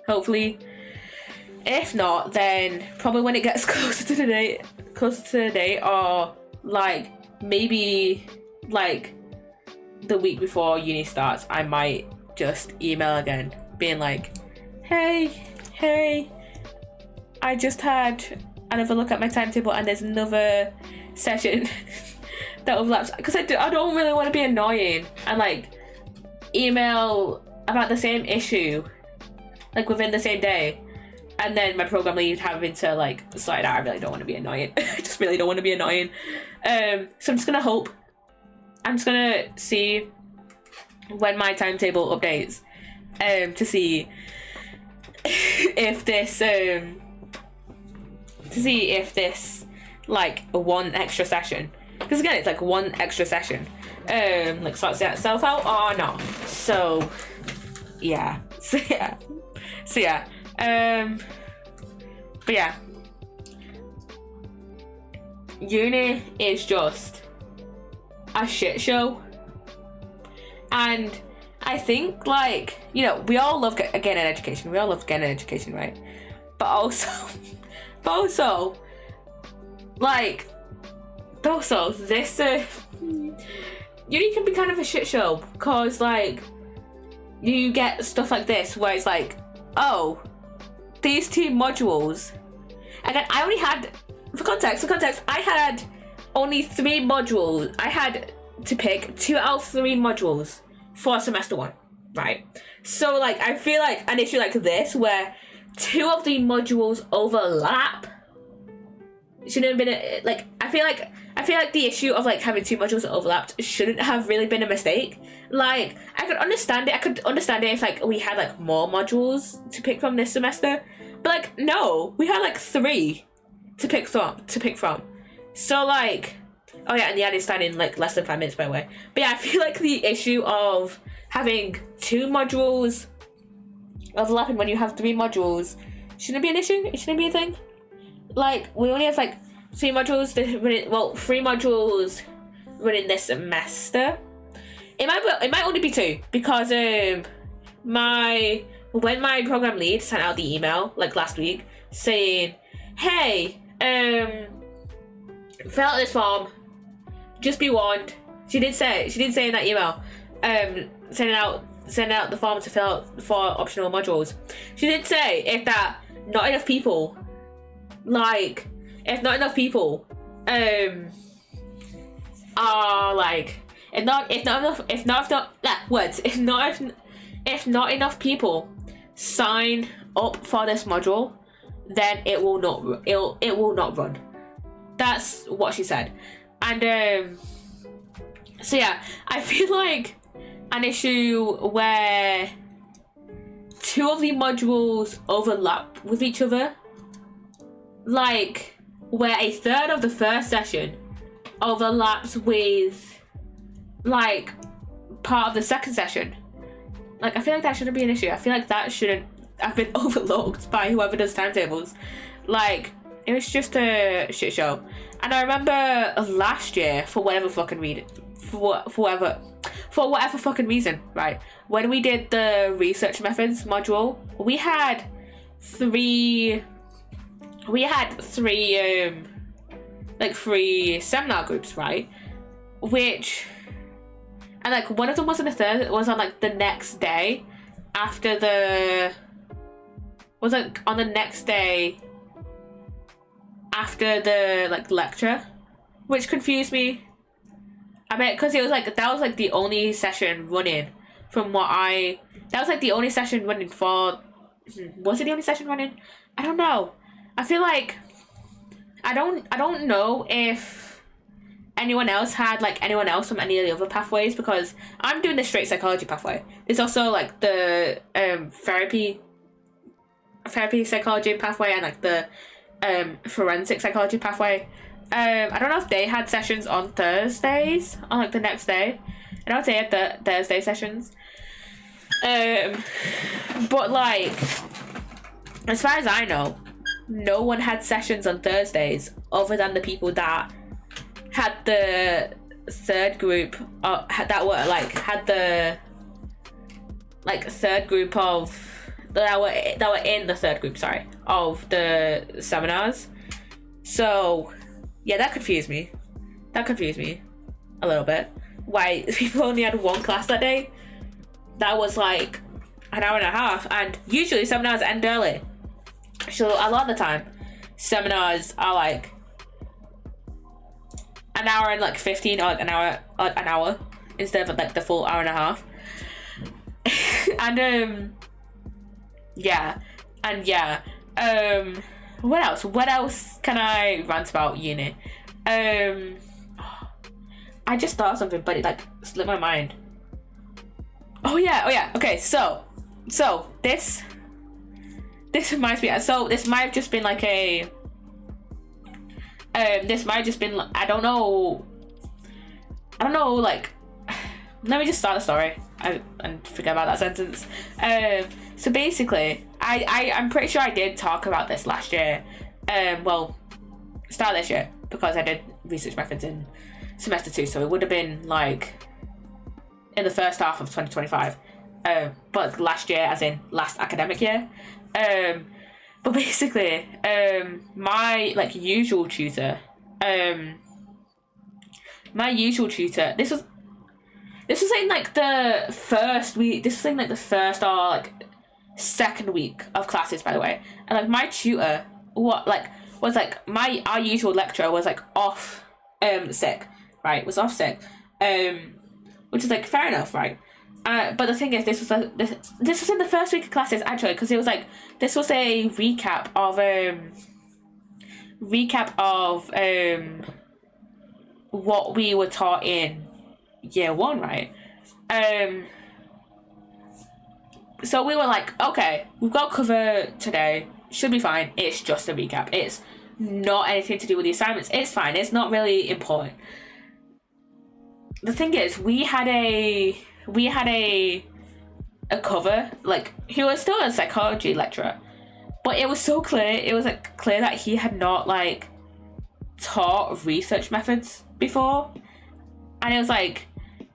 hopefully. If not, then probably when it gets closer to the date, or like maybe like the week before uni starts, I might just email again, being like, hey, I just had another look at my timetable, and there's another session that overlaps, because I don't really want to be annoying and like email about the same issue like within the same day, and then my program lead having to like sort it out. I really don't want to be annoying. I just really don't want to be annoying. So I'm just gonna see when my timetable updates, to see if this like one extra session, because again it's like one extra session, like sorts itself out or not. So yeah. But yeah, uni is just a shit show, and I think, like, you know, we all love getting an education. We all love getting an education, right? But also, like, this, uni can be kind of a shit show, because, like, you get stuff like this, where it's like, oh, these 2 modules, and then I only had, for context, I had only 3 modules. I had to pick 2 out of 3 modules for semester 1, right? So, like, I feel like an issue like this, where 2 of the modules overlap, shouldn't have been like, I feel like the issue of, like, having 2 modules that overlapped shouldn't have really been a mistake. Like, I could understand it if, like, we had, like, more modules to pick from this semester, but, like, no, we had, like, 3 to pick from. So, like, oh yeah, and the ad is starting in, like, less than 5 minutes, by the way. But yeah, I feel like the issue of having 2 modules overlapping when you have 3 modules shouldn't be an issue. It shouldn't be a thing. Like, we only have, like, 3 modules running, 3 modules running this semester. It might only be 2, because when my program lead sent out the email, like, last week, saying, hey, fill out this form, just be warned. She did say in that email, sending out the form to fill out for optional modules. She did say if not enough people are, like, if not enough people sign up for this module, then it will not run. That's what she said. And so yeah, I feel like an issue where 2 of the modules overlap with each other, like, where a third of the first session overlaps with, like, part of the second session. Like, I feel like that shouldn't be an issue. I feel like that shouldn't have been overlooked by whoever does timetables. Like, it was just a shit show. And I remember last year, for whatever fucking reason, right, when we did the research methods module, we had three seminar groups, right? And, like, one of them was on like the next day after the like lecture, which confused me a bit, because it was like that was like the only session running the only session running for, was it the only session running? I don't know. I feel like I don't know if anyone else from any of the other pathways, because I'm doing the straight psychology pathway. There's also, like, the therapy psychology pathway, and, like, the forensic psychology pathway. I don't know if they had sessions on Thursdays, on, like, the next day. I don't know if they had the Thursday sessions. But, like, as far as I know, no one had sessions on Thursdays other than the people that had the third group, that were in the third group, of the seminars. So yeah, that confused me a little bit. Why people only had 1 class that day? That was like an hour and a half, and usually seminars end early. So a lot of the time, seminars are like an hour and, like, 15, or like an hour instead of, like, the full hour and a half. What else can I rant about uni? I just thought of something, but it, like, slipped my mind. Oh yeah. Okay, so this reminds me. So this might have just been like a. I don't know. Like, let me just start the story and forget about that sentence. So basically, I'm pretty sure I did talk about this last year. Start this year, because I did research methods in semester 2, so it would have been like in the first half of 2025. but last year, as in last academic year. But basically, my like usual tutor, this was in like the first week. This was in like the first or like second week of classes, by the way. And like my tutor, our usual lecturer was like off sick, right? Was off sick, which is like fair enough, right? But the thing is, this was in the first week of classes actually, because it was like this was a recap of what we were taught in year one, right? So we were like, okay, we've got cover today, should be fine. It's just a recap. It's not anything to do with the assignments. It's fine. It's not really important. The thing is, we had a cover, like, he was still a psychology lecturer, but it was so clear. It was like clear that he had not like taught research methods before, and it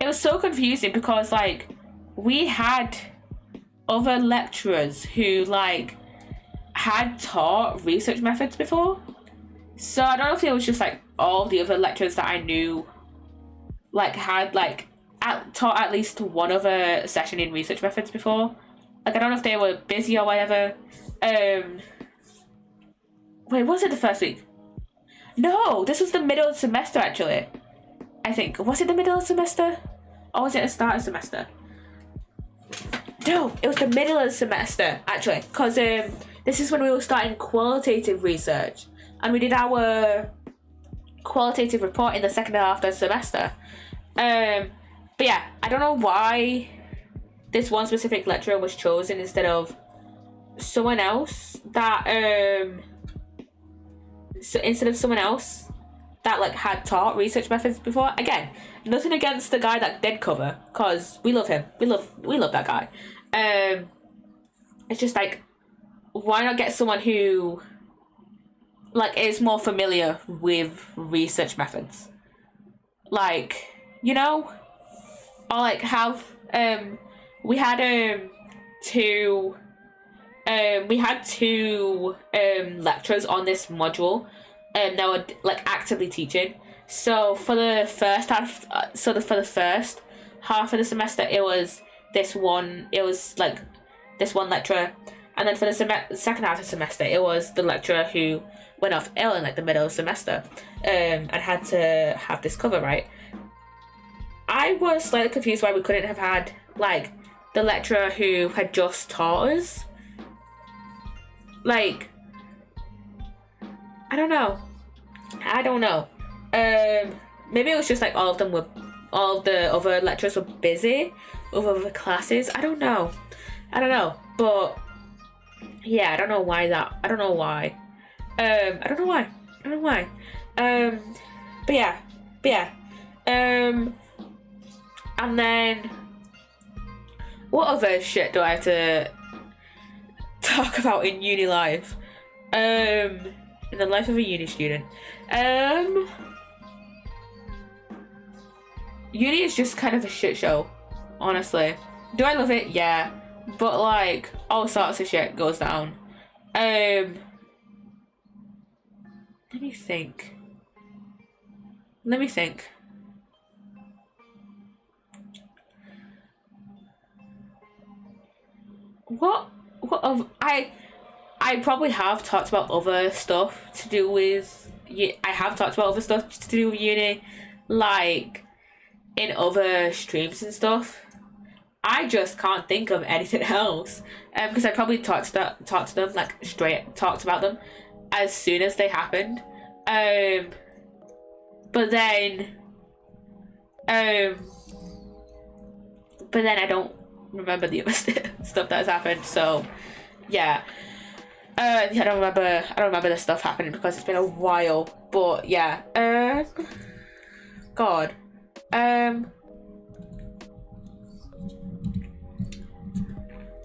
was so confusing because like we had other lecturers who like had taught research methods before. So I don't know if it was just like all the other lecturers that I knew like had like taught at least one other session in research methods before. Like I don't know if they were busy or whatever. Wait, was it the first week? No, this was the middle of the semester actually. I think. Was it the middle of the semester? Or was it the start of the semester? No, it was the middle of the semester actually, because this is when we were starting qualitative research, and we did our qualitative report in the second half of the semester. But yeah, I don't know why this one specific lecturer was chosen instead of someone else that like had taught research methods before. Again, nothing against the guy that did cover, cause we love him. We love that guy. It's just like, why not get someone who like is more familiar with research methods, like, you know, or like have we had two lecturers on this module that were like actively teaching. So for the first half, for the first half of the semester, it was this one lecturer, and then for the second half of the semester, it was the lecturer who went off ill in like the middle of the semester, and had to have this cover, right? I was slightly confused why we couldn't have had like the lecturer who had just taught us. Like, I don't know. Maybe it was just like all of the other lecturers were busy with other classes. I don't know. But yeah, I don't know why. But yeah. And then what other shit do I have to talk about in uni life? In the life of a uni student. Uni is just kind of a shit show, honestly. Do I love it? Yeah. But like all sorts of shit goes down. Let me think. What of I probably have talked about other stuff to do with uni, like in other streams and stuff. I just can't think of anything else, because I probably talked to them like straight talked about them as soon as they happened, but then I don't remember the other stuff that has happened. So yeah, I don't remember the stuff happening because it's been a while. But yeah, God,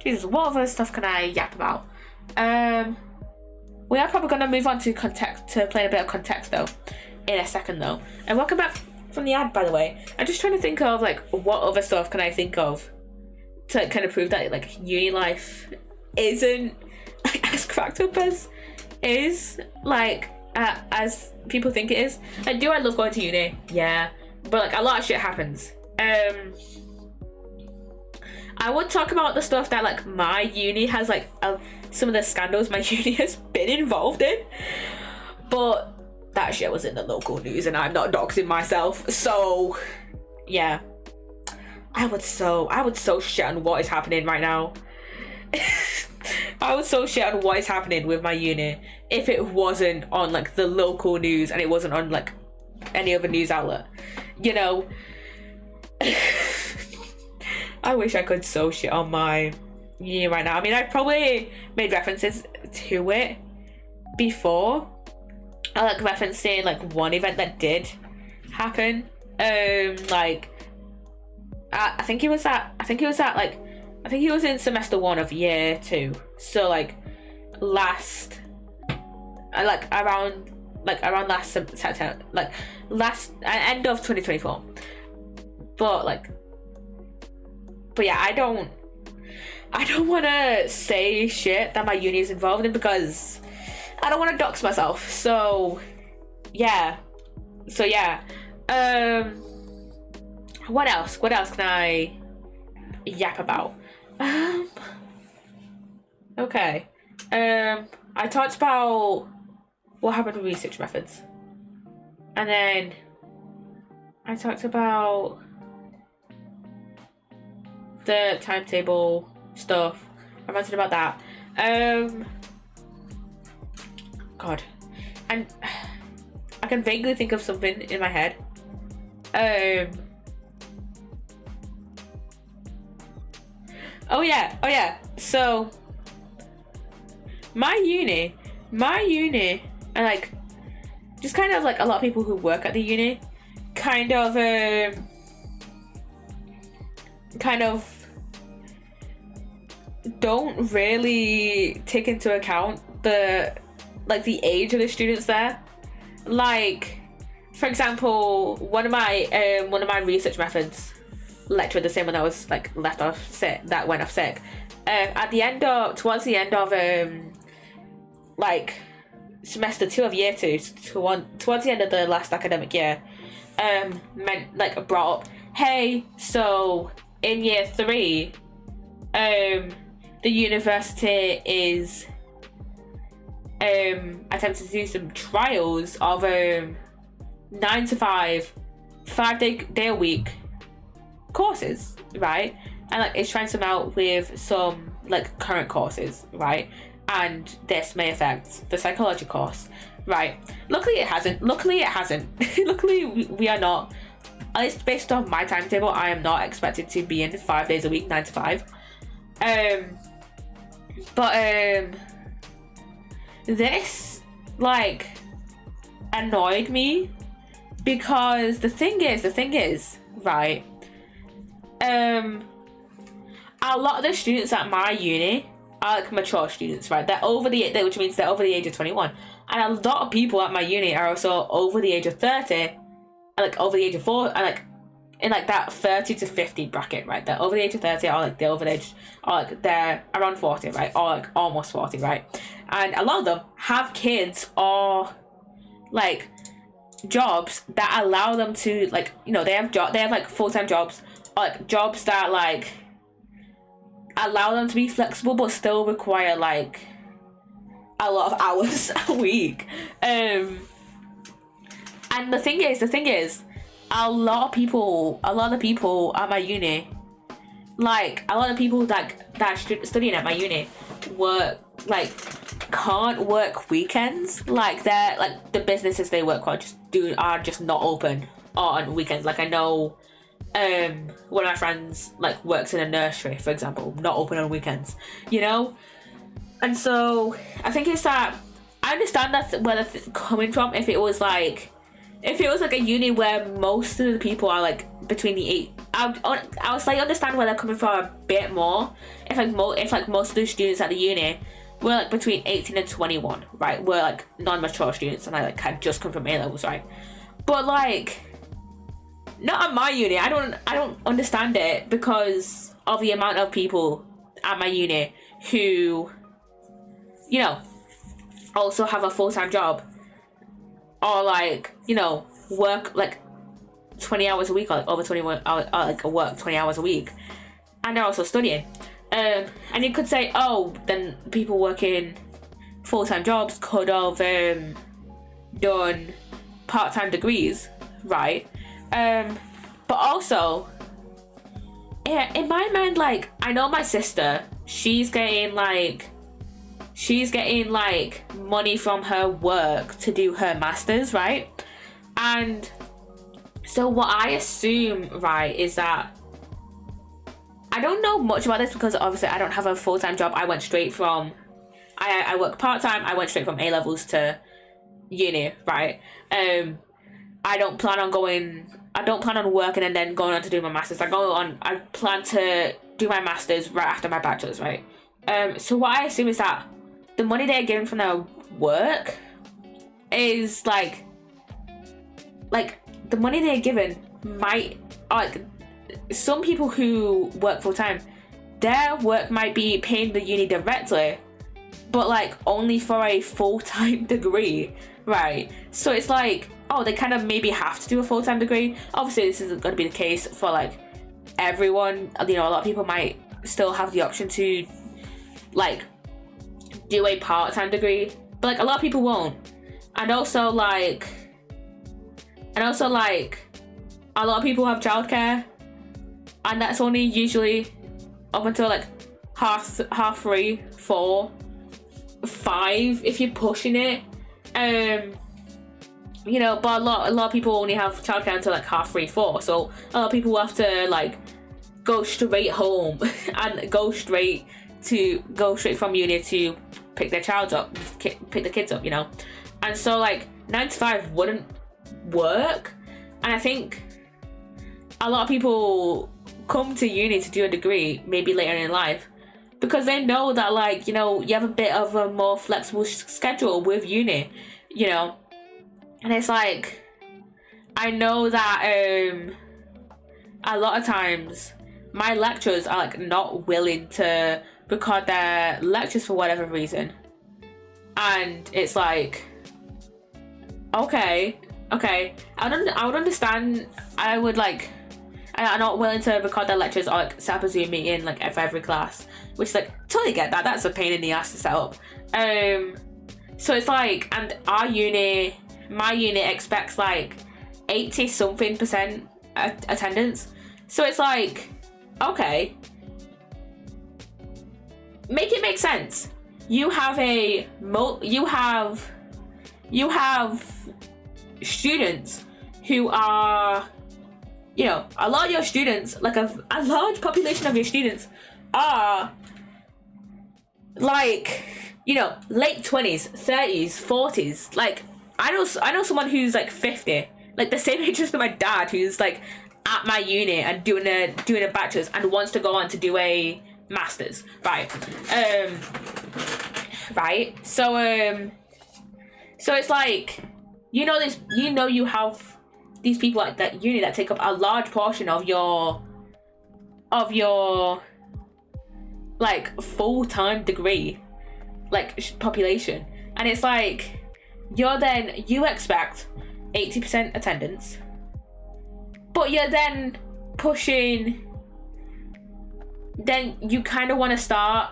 Jesus, what other stuff can I yap about? We are probably gonna move on to playing a bit of Contexto in a second though. And welcome back from the ad, by the way. I'm just trying to think of like what other stuff can I think of to like, kind of prove that like uni life isn't like as cracked up as as people think it is. Like, do I love going to uni? Yeah, but like a lot of shit happens. I would talk about the stuff that like my uni has like some of the scandals my uni has been involved in, but that shit was in the local news and I'm not doxing myself, so yeah. I would so shit on what is happening right now. I would so shit on what is happening with my uni if it wasn't on like the local news and it wasn't on like any other news outlet, you know. I wish I could so shit on my uni right now. I mean, I've probably made references to it before. I like referencing like one event that did happen. Like I think it was in semester 1 of year 2. So like around last September, like last end of 2024. But yeah, I don't want to say shit that my uni is involved in because I don't want to dox myself. So yeah. What else can I yap about? Okay. I talked about what happened with research methods. And then I talked about the timetable stuff. I ranted about that. God. And I can vaguely think of something in my head. Oh yeah. So my uni, and like just kind of like a lot of people who work at the uni kind of don't really take into account the age of the students there. Like, for example, one of my research methods lecturer, the same one that was like went off sick, towards the end of like semester 2 of year 2, towards the end of the last academic year, brought up, hey, so in year 3 the university is attempting to do some trials of 9 to 5 day a week courses, right? And like it's trying some out with some like current courses, right? And this may affect the psychology course, right? Luckily it hasn't. Luckily we are not, at least based on my timetable, I am not expected to be in 5 days a week, 9 to 5. This like annoyed me because the thing is, right? A lot of the students at my uni are like mature students, right? Which means they're over the age of 21, and a lot of people at my uni are also over the age of 30, and like over the age of 4, and like in like that 30 to 50 bracket, right? They're over the age of 30, or like they're over the age, or like they're around 40, right? Or like almost 40, right? And a lot of them have kids or like jobs that allow them to like, you know, they have like full-time jobs, or like jobs that like allow them to be flexible but still require like a lot of hours a week. And the thing is a lot of the people at my uni, like a lot of people that studying at my uni can't work weekends. Like they're like the businesses they work for are just not open on weekends. Like I know one of my friends like works in a nursery, for example, not open on weekends, you know. And so I think it's that I understand that's where they're coming from. If it was like a uni where most of the people are like between the 8, I was like understand where they're coming from a bit more. If most of the students at the uni were like between 18 and 21, right? We're like non-mature students, and I like had just come from A levels, right? But like not at my uni. I don't understand it because of the amount of people at my uni who, you know, also have a full-time job, or like, you know, work like 20 hours a week, or like over 21 hours, like work 20 hours a week, and they're also studying. And you could say, oh, then people working full-time jobs could have done part-time degrees, right? But also, yeah, in my mind, like, I know my sister, she's getting like money from her work to do her masters, right? And so what I assume, right, is that I don't know much about this because obviously I don't have a full-time job. I went straight from I work part-time. I went straight from A levels to uni, right? I don't plan on working and then going on to do my masters. I plan to do my masters right after my bachelor's, right? So what I assume is that the money they're given from their work is like the money they're given might, like, some people who work full time, their work might be paying the uni directly, but like only for a full-time degree, right? So it's like, oh, they kind of maybe have to do a full-time degree. Obviously this isn't going to be the case for like everyone. You know, a lot of people might still have the option to like do a part-time degree, but like a lot of people won't. And also like a lot of people have childcare, and that's only usually up until like half 3, 4, 5 if you're pushing it. You know, but a lot of people only have childcare until like half 3, 4. So a lot of people have to like go straight home and go straight from uni to pick the kids up, you know. And so like 9 to 5 wouldn't work. And I think a lot of people come to uni to do a degree maybe later in life because they know that, like, you know, you have a bit of a more flexible schedule with uni, you know. And it's like, I know that a lot of times my lecturers are like not willing to record their lectures for whatever reason, and it's like, okay, I would understand. I'm not willing to record their lectures or like set up a Zoom meeting like for every class, which is like, totally get that. That's a pain in the ass to set up. So it's like, and my uni expects like 80 something percent attendance. So it's like, okay, make it make sense. You have students who are, you know, a lot of your students, like a large population of your students are like, you know, late 20s, 30s, 40s. Like, I know someone who's like 50, like the same age as my dad, who's like at my uni and doing a bachelor's and wants to go on to do a master's, right? Right. So it's like, you have these people at that uni that take up a large portion of your like full-time degree like population, and it's like you expect 80% attendance, but you're then pushing, then you kind of want to start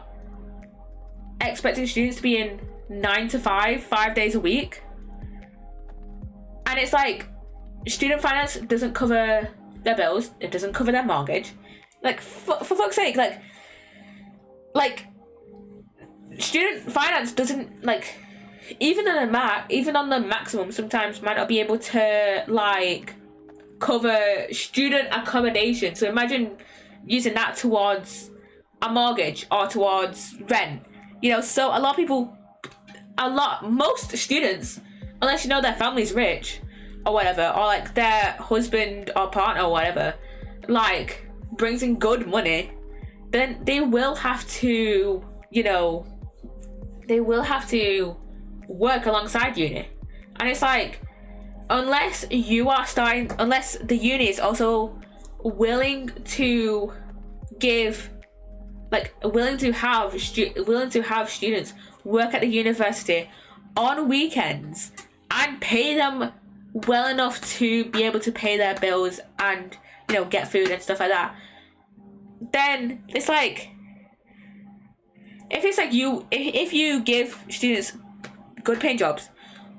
expecting students to be in 9 to 5 days a week, and it's like, student finance doesn't cover their bills, it doesn't cover their mortgage, like for fuck's sake, like student finance doesn't, like, even on the maximum sometimes might not be able to like cover student accommodation. So imagine using that towards a mortgage or towards rent, you know. So most students, unless you know their family's rich or whatever, or like their husband or partner or whatever, like, brings in good money, then they will have to, you know, work alongside uni. And it's like, unless the uni is also willing to give, like, willing to have students work at the university on weekends and pay them well enough to be able to pay their bills and, you know, get food and stuff like that, then it's like, if you give students good paying jobs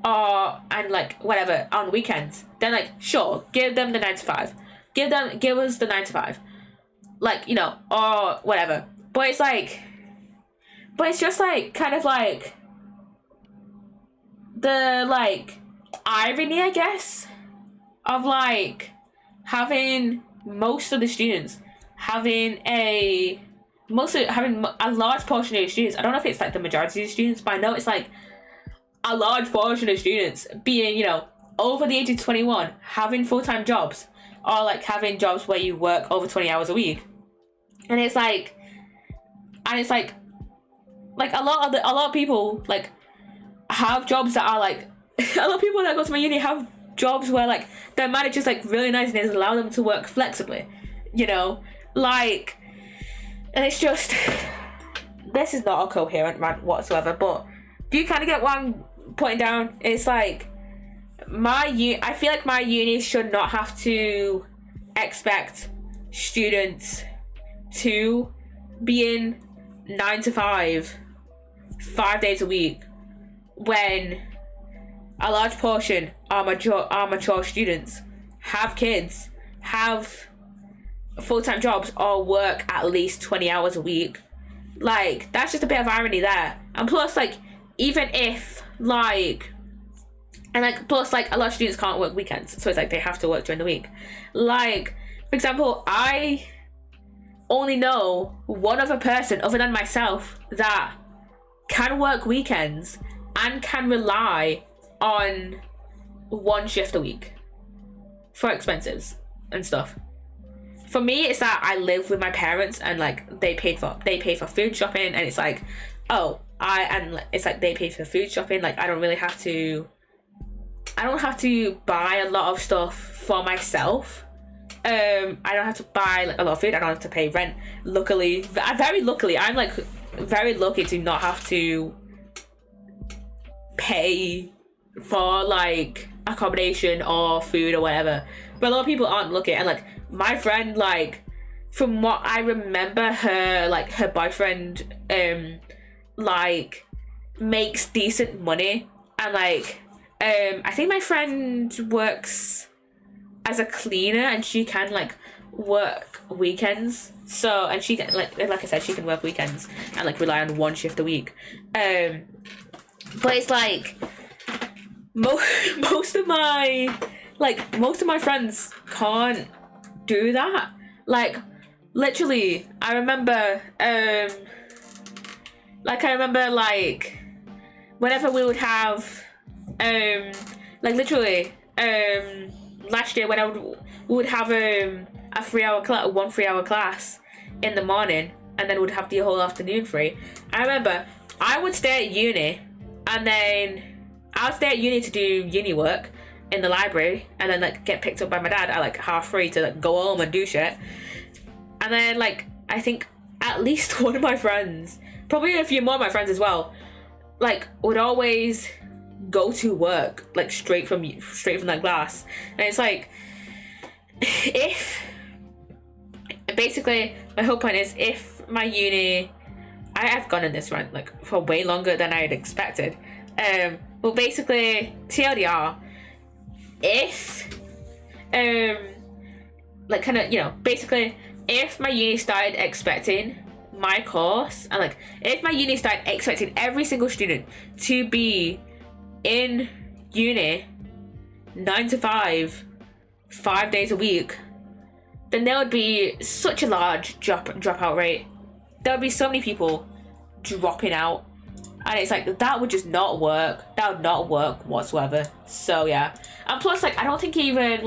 and like whatever on weekends, then like sure, give them the 9 to 5, give us the 9 to 5, like, you know, or whatever. But it's just like kind of like the like irony, I guess, of like having most of the students having a large portion of the students. I don't know if it's like the majority of the students, but I know it's like a large portion of students being, you know, over the age of 21, having full-time jobs, or like having jobs where you work over 20 hours a week. And it's like a lot of people like have jobs that are like a lot of people that go to my uni have jobs where like their manager's like really nice and they allow them to work flexibly, you know, like, and it's just, this is not a coherent rant whatsoever, but do you kind of get what I'm putting down? It's like I feel like my uni should not have to expect students to be in 9 to 5 days a week when a large portion are mature students, have kids, have full-time jobs, or work at least 20 hours a week. Like, that's just a bit of irony there. And plus, like, even if like, and like, plus like a lot of students can't work weekends, so it's like they have to work during the week. Like, for example, I only know one other person other than myself that can work weekends and can rely on one shift a week for expenses and stuff. For me, it's that I live with my parents and like they pay for food shopping, and it's like, it's like they pay for food shopping. Like, I don't have to buy a lot of stuff for myself. I don't have to buy like a lot of food. I don't have to pay rent. Luckily, I'm like very lucky to not have to pay for like accommodation or food or whatever. But a lot of people aren't lucky, and like my friend, like from what I remember, her boyfriend like makes decent money, and like I think my friend works as a cleaner and she can like work weekends, so, and she can like I said, she can work weekends and like rely on one shift a week. But it's like most of my friends can't do that. Like, literally, I remember like whenever we would have last year when we would have a 3-hour class in the morning, and then we'd have the whole afternoon free. I remember I would stay at uni, and then I would stay at uni to do uni work in the library, and then like get picked up by my dad at like 3:30 to like go home and do shit. And then like I think at least one of my friends, probably a few more of my friends as well, like would always go to work like straight from that class. And it's like, if basically my whole point is, if my uni, I've gone in this rant like for way longer than I had expected, but basically TLDR, if like kind of, you know, basically if my uni started expecting my course, and like if my uni started expecting every single student to be in uni 9 to 5 days a week, then there would be such a large dropout rate. There would be so many people dropping out, and it's like that would just not work. That would not work whatsoever. So yeah, and plus like I don't think even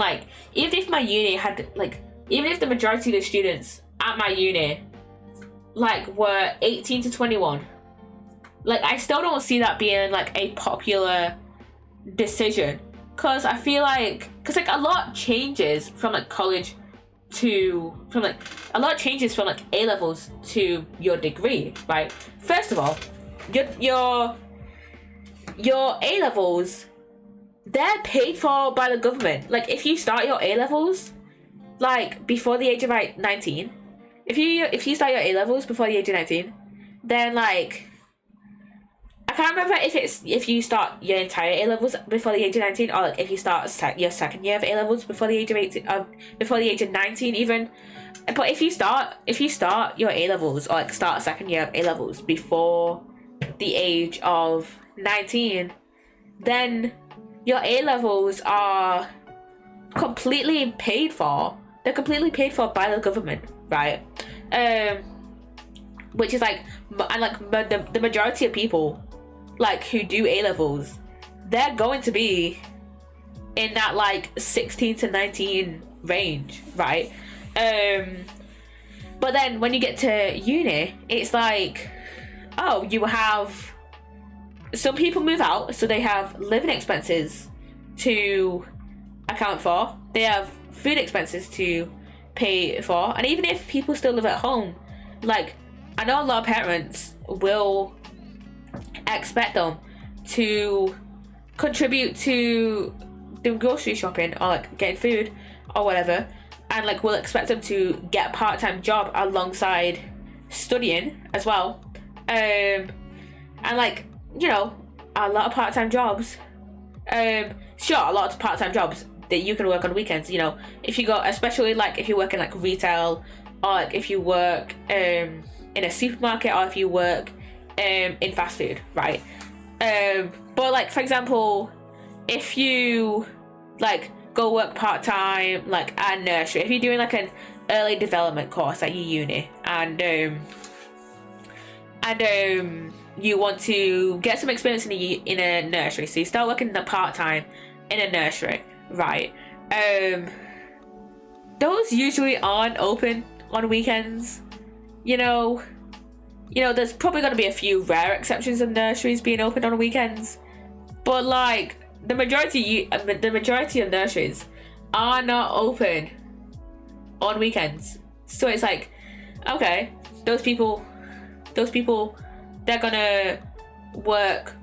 if my uni had like, even if the majority of the students at my uni like were 18 to 21, like I still don't see that being like a popular decision, because I feel like, because like a lot changes from like college to, from like, a lot changes from like A levels to your degree, right? First of all, your A levels, they're paid for by the government. Like if you start your A levels like before the age of like 19, if you start your A levels before the age of 19, then like, I can't remember if you start your entire A levels before the age of 19, or like if you start your second year of A levels before the age of 18, before the age of 19 even. But if you start your A levels, or like start second year of A levels before the age of 19, then your A levels are completely paid for. They're completely paid for by the government, right? Which is like, and like the majority of people like who do A levels, they're going to be in that like 16 to 19 range, right? But then when you get to uni, it's like, oh, you have, some people move out, so they have living expenses to account for, they have food expenses to pay for, and even if people still live at home, like I know a lot of parents will expect them to contribute to doing grocery shopping or like getting food or whatever, and like will expect them to get a part-time job alongside studying as well. And like, you know, a lot of part-time jobs, sure, a lot of part-time jobs that you can work on weekends, you know, if you go, especially like if you work in like retail, or like if you work in a supermarket, or if you work in fast food, right? But like, for example, if you like go work part-time like at a nursery, if you're doing like an early development course at your uni, and you want to get some experience in a nursery, so you start working the part-time in a nursery, right? Those usually aren't open on weekends, you know. There's probably going to be a few rare exceptions of nurseries being open on weekends, but like the majority of nurseries are not open on weekends. So it's like, okay, those people, they're gonna work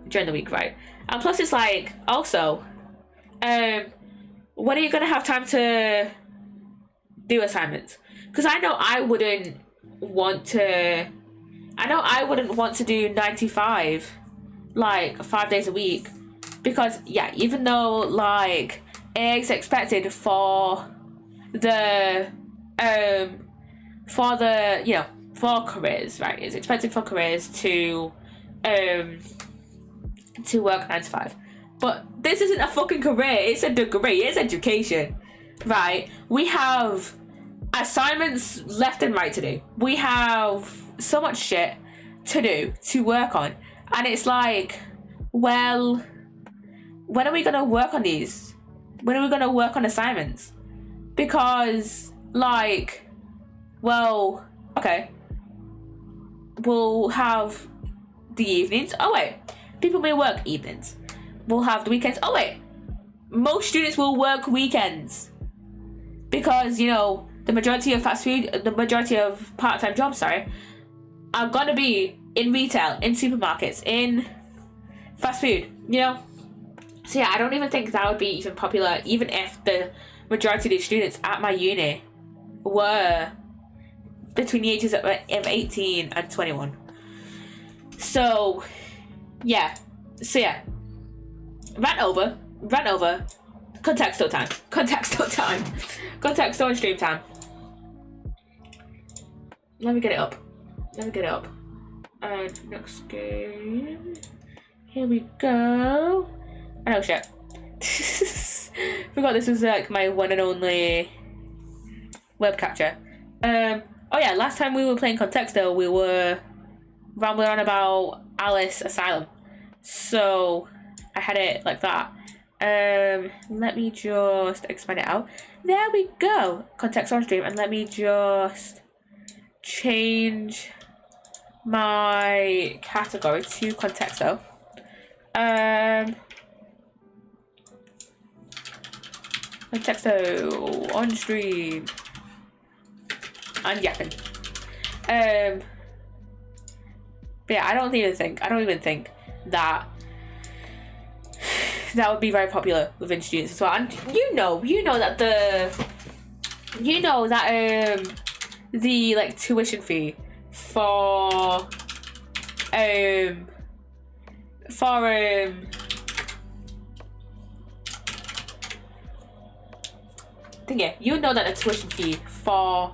during the week, right? And plus it's like, also, when are you gonna have time to do assignments? Because I know I wouldn't want to do 9 to 5 like 5 days a week, because yeah, even though like it's expected for the you know, for careers, right, it's expected for careers to work 9 to 5, but this isn't a fucking career, it's a degree, it's education, right? We have assignments left and right to do. We have so much shit to do, to work on, and it's like, well, when are we gonna work on these? When are we gonna work on assignments? Because like, well, okay, we'll have the evenings. Oh wait, people may work evenings. We'll have the weekends. Oh wait, most students will work weekends, because you know, the majority of part-time jobs, sorry, are gonna be in retail, in supermarkets, in fast food, you know? So yeah, I don't even think that would be even popular, even if the majority of the students at my uni were between the ages of 18 and 21. So yeah. Rant over. Contexto time. Contexto and stream time. Let me get it up. And next game. Here we go. Oh shit. Forgot this was like my one and only web capture. Oh yeah, last time we were playing Contexto, we were rambling on about Alice Asylum. So I had it like that. Let me just expand it out. There we go. Contexto on stream, and let me just change my category to Contexto. Contexto on stream. And yapping. But yeah, I don't even think that that would be very popular within students as well. And you know that the like tuition fee for you know that the tuition fee for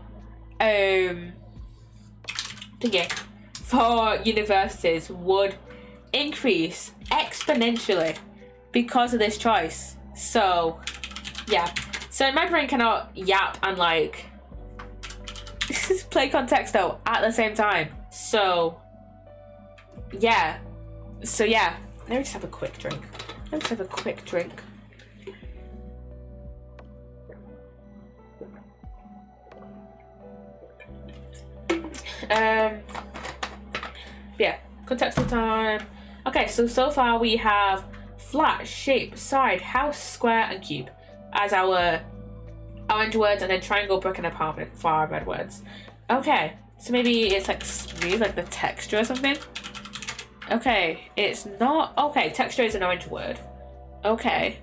for universities would increase exponentially because of this choice. So yeah, so my brain cannot yap and like play Contexto at the same time. So yeah, let me just have a quick drink. Yeah, Contexto time. Okay, so far we have flat, shape, side, house, square, and cube as our orange words, and then triangle, brick, and apartment for our red words. Okay, so maybe it's like smooth, like the texture or something. Okay, it's not. Okay, texture is an orange word. Okay.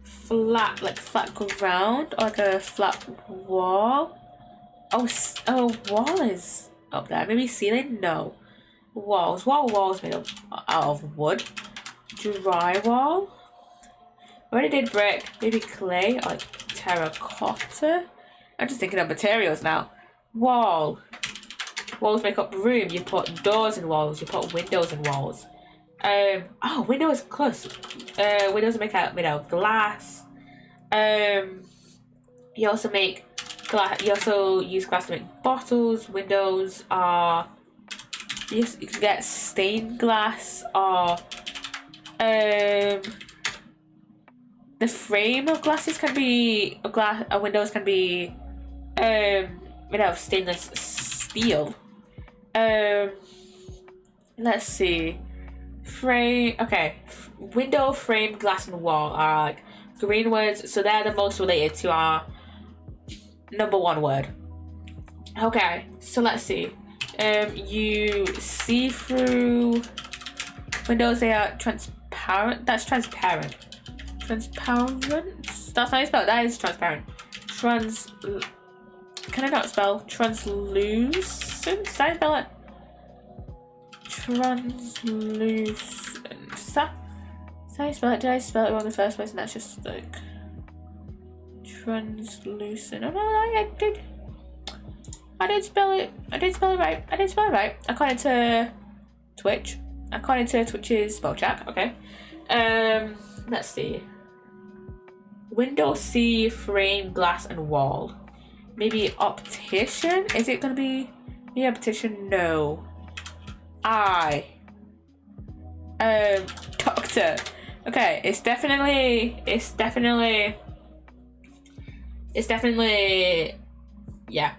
Flat, like flat ground, or like a flat wall. Oh, wall is up there. Maybe ceiling? No. Walls. What are walls made of? Out of wood? Drywall? Already did brick. Maybe clay or like terracotta. I'm just thinking of materials now. Wall. Walls make up room. You put doors in walls. You put windows in walls. Oh, windows close. Windows are made out of glass. You also make glass. You also use glass to make bottles. Windows are. You can get stained glass or the frame of glasses can be windows can be made out of stainless steel. Let's see. Window, frame, glass, and wall are like green words, so they're the most related to our number one word. Okay, so let's see. You see through windows, they are transparent. That's transparent. Transparent? That's how you spell it. That is transparent. Can I not spell translucent? Did I spell it? Translucent. Is that how you spell it? Did I spell it wrong in the first place? And that's just like translucent. Oh no, I did. I did spell it right. According to Twitch. According to Twitch's spell check. Okay. Let's see. Window, C, frame, glass, and wall. Maybe optician? Is it gonna be optician? No. Doctor. Okay, it's definitely yeah,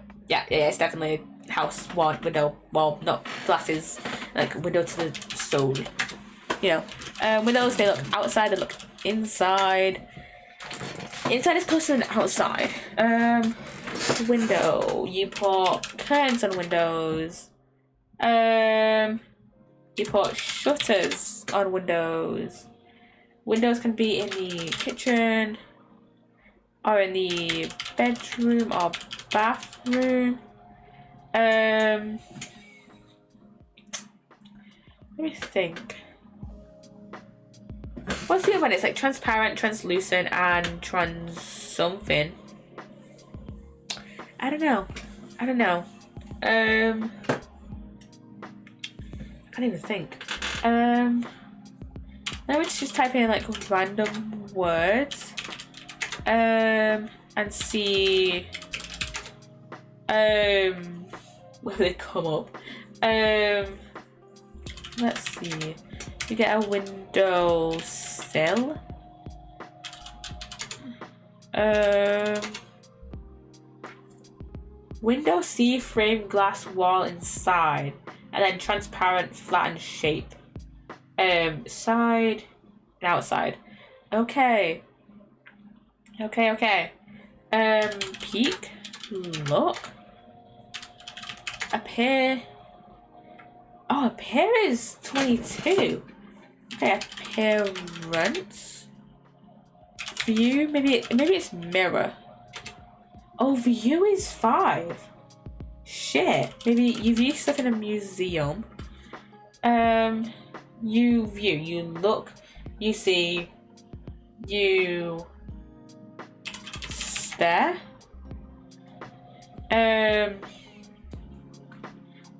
it's definitely house, window, wall, not glasses, like window to the soul. You know, windows, they look outside, they look inside. Inside is closer than outside. Window, you put curtains on windows. You put shutters on windows. Windows can be in the kitchen, or in the bedroom or bathroom. Let me think. What's the other one? It's like transparent, translucent, and trans something. I don't know. I can't even think. Let me just type in like random words. And see where they come up. Let's see. You get a window sill. Window, C, frame, glass, wall, inside. and then transparent, flattened shape. Side and outside. Okay. Okay. Peak. Look. Appear. Oh, appear is 22. Okay, appearance. View, maybe it's mirror. Oh, view is 5. Shit. Maybe you view stuff in a museum. You view, you look, you see, you stare.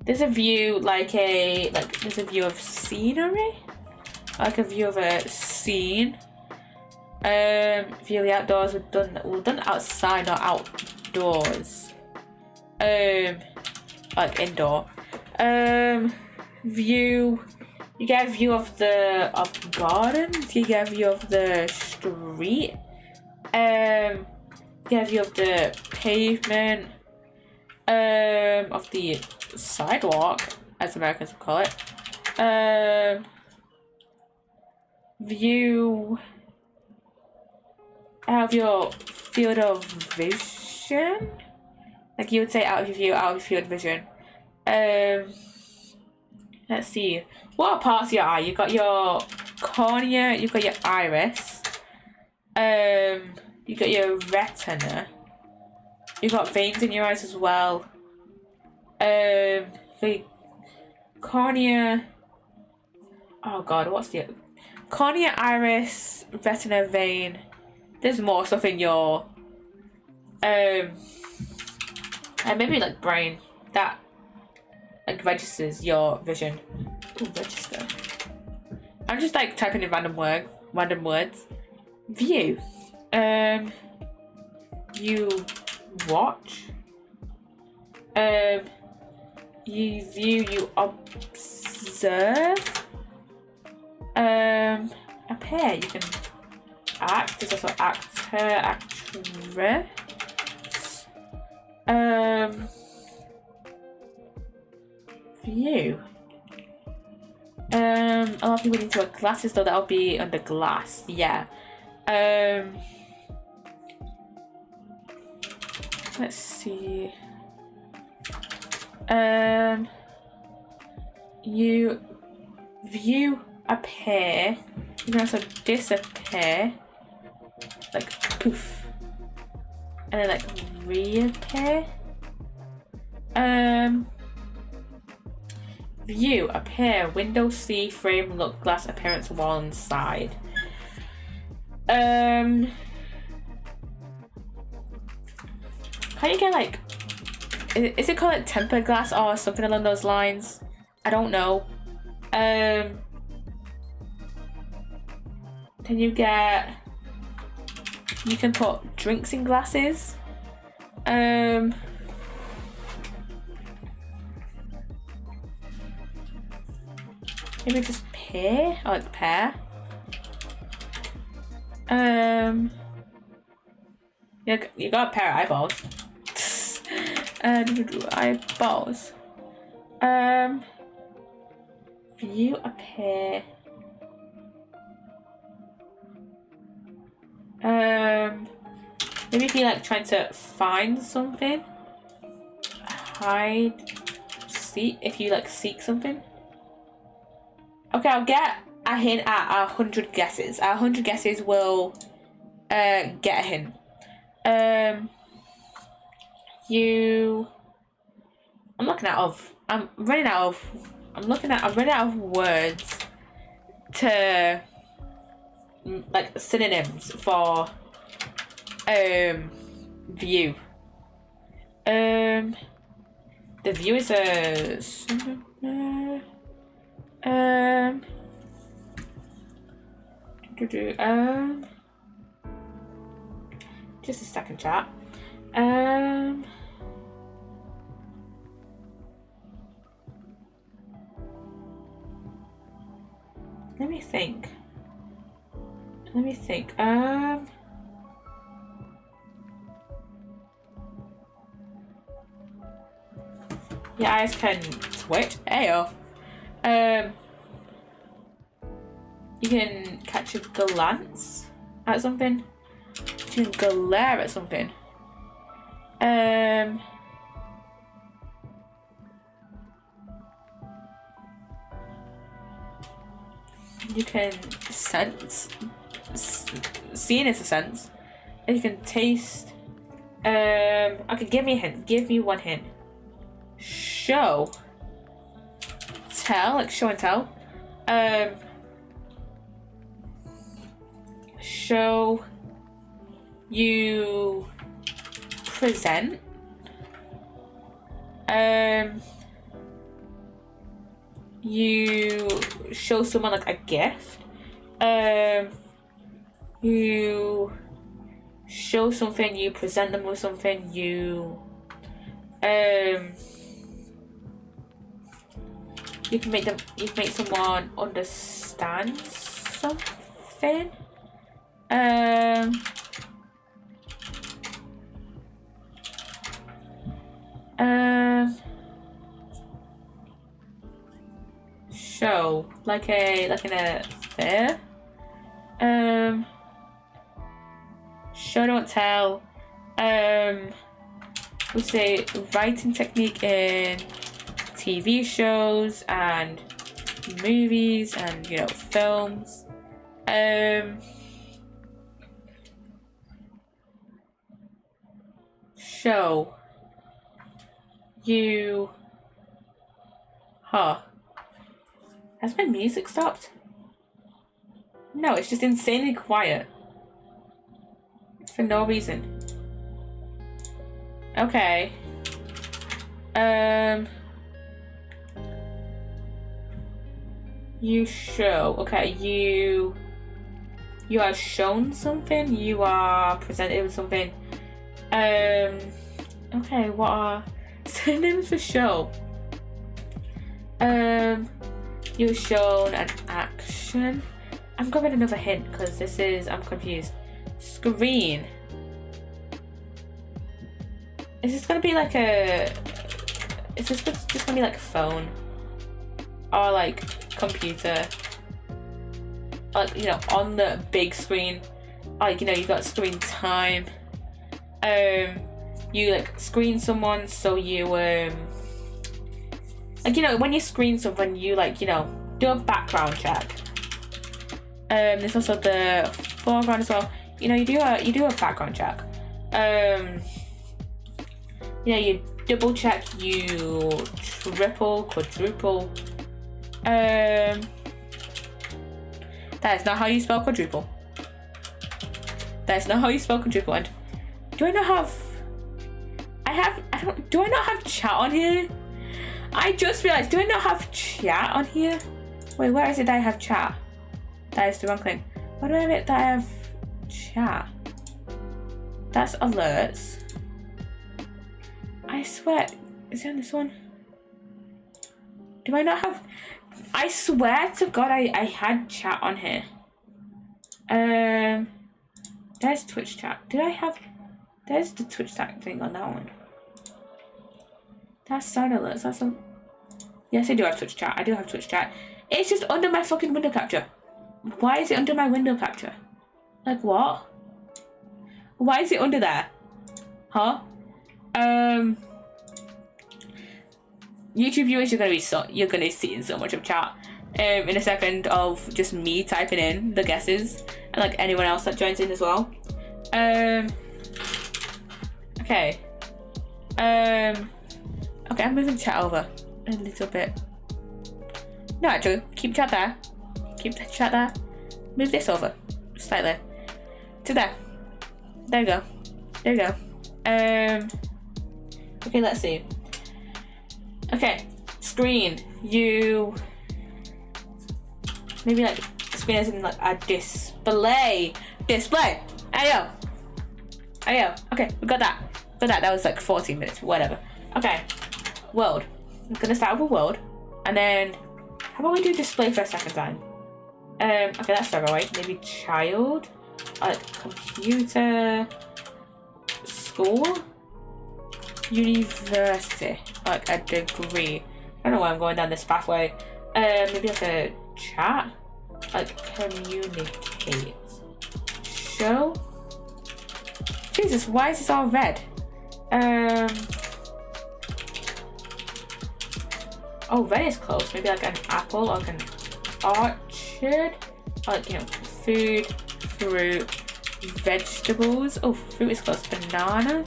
There's a view there's a view of scenery, like a view of a scene. View of the outdoors. We've done outside, not outdoors. Like indoor. View. You get a view of the gardens. You get a view of the street. You get a view of the pavement. Of the sidewalk, as Americans would call it. View out of your field of vision, like you would say, out of your view, out of your field of vision. Let's see, what are parts of your eye? You've got your cornea, you've got your iris, you've got your retina, you've got veins in your eyes as well. The cornea. Oh god, what's the cornea, iris, retina, vein? There's more stuff in your and maybe like brain that like registers your vision. Ooh, register. I'm just like typing in random words. View. You watch. You view, you observe. Appear, you can act. There's also actor, actress. View. A lot of people need to wear glasses, though that'll be under glass. Yeah. Let's see. You view, appear. You can also disappear, like poof, and then like reappear. View, appear, window, see, frame, look, glass, appearance, wall, and side. Can you get like, is it called like tempered glass or something along those lines? I don't know. Can you get, you can put drinks in glasses. Maybe just pear, or like pear. You got a pair of eyeballs. Eyeballs. View, appear. Maybe if you're like trying to find something. Hide. Seek. If you like seek something. Okay, I'll get a hint at 100 guesses. 100 guesses will get a hint. I'm running out of words to like synonyms for view. The view is a just a second, chat. Let me think. Your eyes can twitch. Ayo. You can catch a glance at something. You can glare at something. You can sense. Seeing is a sense. And you can taste. Okay, give me a hint. Give me one hint. Show. Tell, like show and tell. Show. You present. You show someone like a gift. You show something, you present them with something, you can make someone understand something. Show like in a there. Show don't tell. We say writing technique in TV shows and movies and films. Show you. Has my music stopped? No, it's just insanely quiet. For no reason. Okay. You show. Okay, you are shown something. You are presented with something. Okay, what are synonyms for show? You're shown an action. I'm going with another hint because I'm confused. Screen. Is this gonna be like is this just gonna be like a phone? Or like computer? Like, on the big screen. Like, you've got screen time. You like screen someone, so you like, when you screen someone, you like, do a background check. There's also the foreground as well. You do a background check. You double check, you triple, quadruple. That is not how you spell quadruple. That is not how you spell quadruple. And do I not have do I not have chat on here? I just realized, do I not have chat on here? Wait, where is it that I have chat? That is the wrong thing. Why do I have it that I have chat? That's alerts. I swear, is it on this one? Do I not have? I swear to God, I had chat on here. There's Twitch chat. Did I have? There's the Twitch chat thing on that one. That's sound alerts. That's a. Yes, I do have Twitch chat. I do have Twitch chat. It's just under my fucking window capture. Why is it under my window capture? Like what? Why is it under there? Huh? YouTube viewers, you're gonna see in so much of chat. In a second of just me typing in the guesses and like anyone else that joins in as well. Okay. Okay, I'm moving chat over a little bit. No, actually, keep chat there. Keep the chat there. Move this over slightly to there. There we go. There we go. Okay, let's see. Okay, screen. You maybe like screen as in like a display. Display. Ayo. Okay, we got that. That was like 14 minutes. Whatever. Okay. World. I'm gonna start with a world, and then how about we do display for a second time? Okay, that's further away. Maybe child, computer, school. university, like a degree. I don't know why I'm going down this pathway. Maybe like a chat, like communicate, show. Jesus, why is this all red? Oh, red is close. Maybe like an apple, or like an orchard, or like, you know, food, fruit, vegetables. Oh, fruit is close. Banana,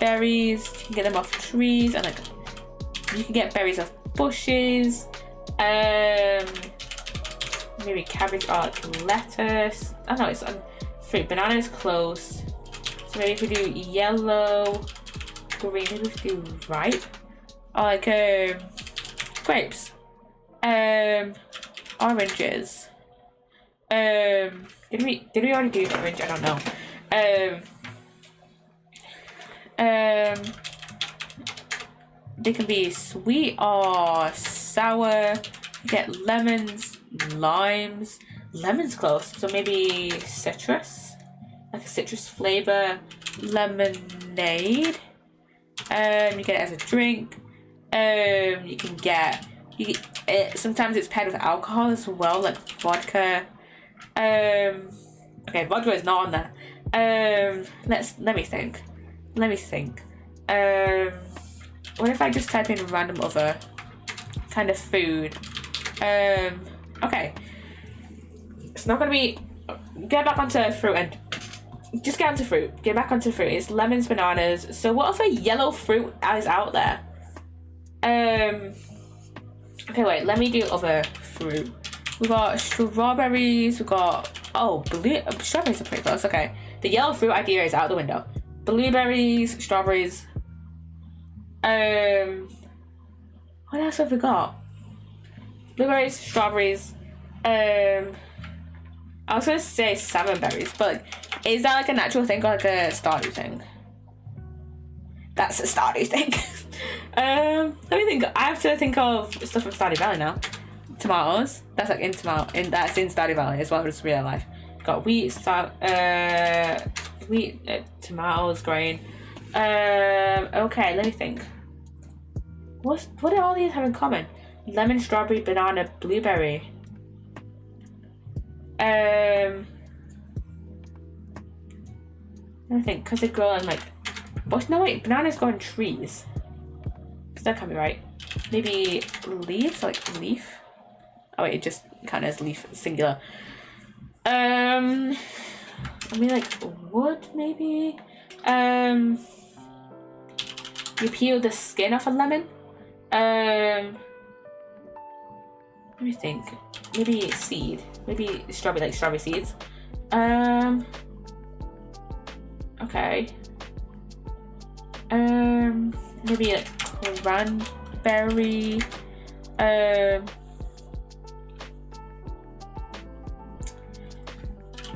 berries. You can get them off trees, and like you can get berries off bushes. Maybe cabbage or like lettuce. I don't know. It's on fruit. Banana is close. So maybe if we do yellow, green, maybe we do ripe, or like grapes, oranges. Did we already do orange? I don't know. They can be sweet or sour. You get lemons, limes. Lemon's close, so maybe citrus, like a citrus flavor. Lemonade. You get it as a drink. You can get it. Sometimes it's paired with alcohol as well, like vodka. Okay, vodka is not on there. Let me think. What if I just type in random other kind of food? Okay. It's not gonna be. Get back onto fruit and just get onto fruit. Get back onto fruit. It's lemons, bananas. So what other yellow fruit is out there? Okay, wait. Let me do other fruit. We got strawberries. We got strawberries are pretty close. Okay, the yellow fruit idea is out the window. Blueberries, strawberries. What else have we got? Blueberries, strawberries. I was gonna say salmon berries, but like, is that like a natural thing or like a Stardew thing? That's a Stardew thing. Let me think. I have to think of stuff from Stardew Valley now. Tomatoes. That's like that's in Stardew Valley as well as real life. Got wheat, tomatoes, grain. Okay, let me think. What do all these have in common? Lemon, strawberry, banana, blueberry. I think because they grow on like. But no, wait, bananas grow on trees. So that can't be right. Maybe leaves, like leaf. Oh wait, it just kind of is leaf singular. I mean like wood maybe. You peel the skin off a lemon. Let me think. Maybe seed. Maybe strawberry, like strawberry seeds. Okay. Maybe like cranberry.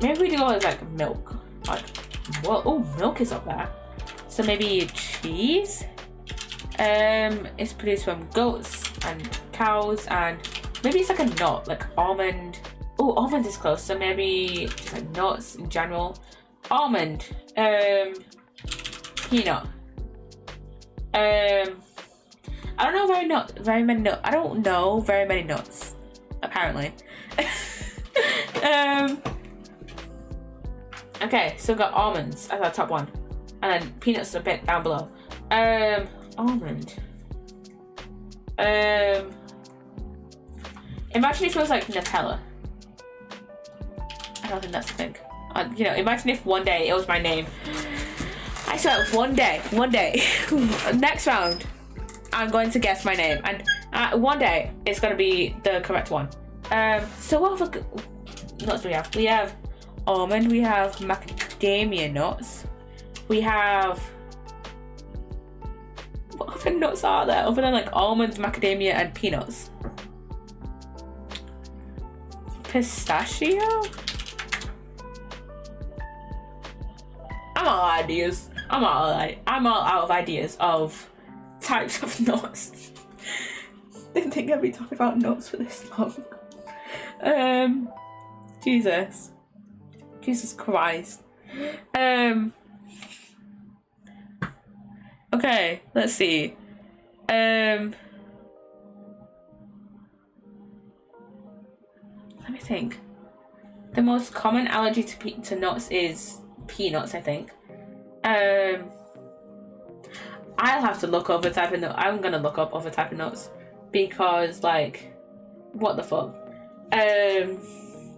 Maybe we do all like milk. Like, what? Oh, milk is up there. So maybe cheese. It's produced from goats and cows, and maybe it's like a nut, like almond. Oh, almond is close. So maybe just like nuts in general. Almond. Peanut. I don't know very many nuts. I don't know very many nuts. Apparently. Okay, so we've got almonds as our top one, and then peanuts a bit down below. Almond. Imagine it feels like Nutella. I don't think that's the thing. Imagine if one day it was my name. I swear, one day, next round, I'm going to guess my name, and one day it's going to be the correct one. So what other nuts do we have? We have almond, we have macadamia nuts, we have... What other nuts are there other than like almonds, macadamia, and peanuts? Pistachio? I'm all ideas. I'm all out of ideas of types of nuts. Didn't think I'd be talking about nuts for this long. Jesus Christ. Okay, let's see. Let me think. The most common allergy to nuts is peanuts, I think. I'll have to look up a type of nut. I'm gonna look up other type of nuts because, like, what the fuck?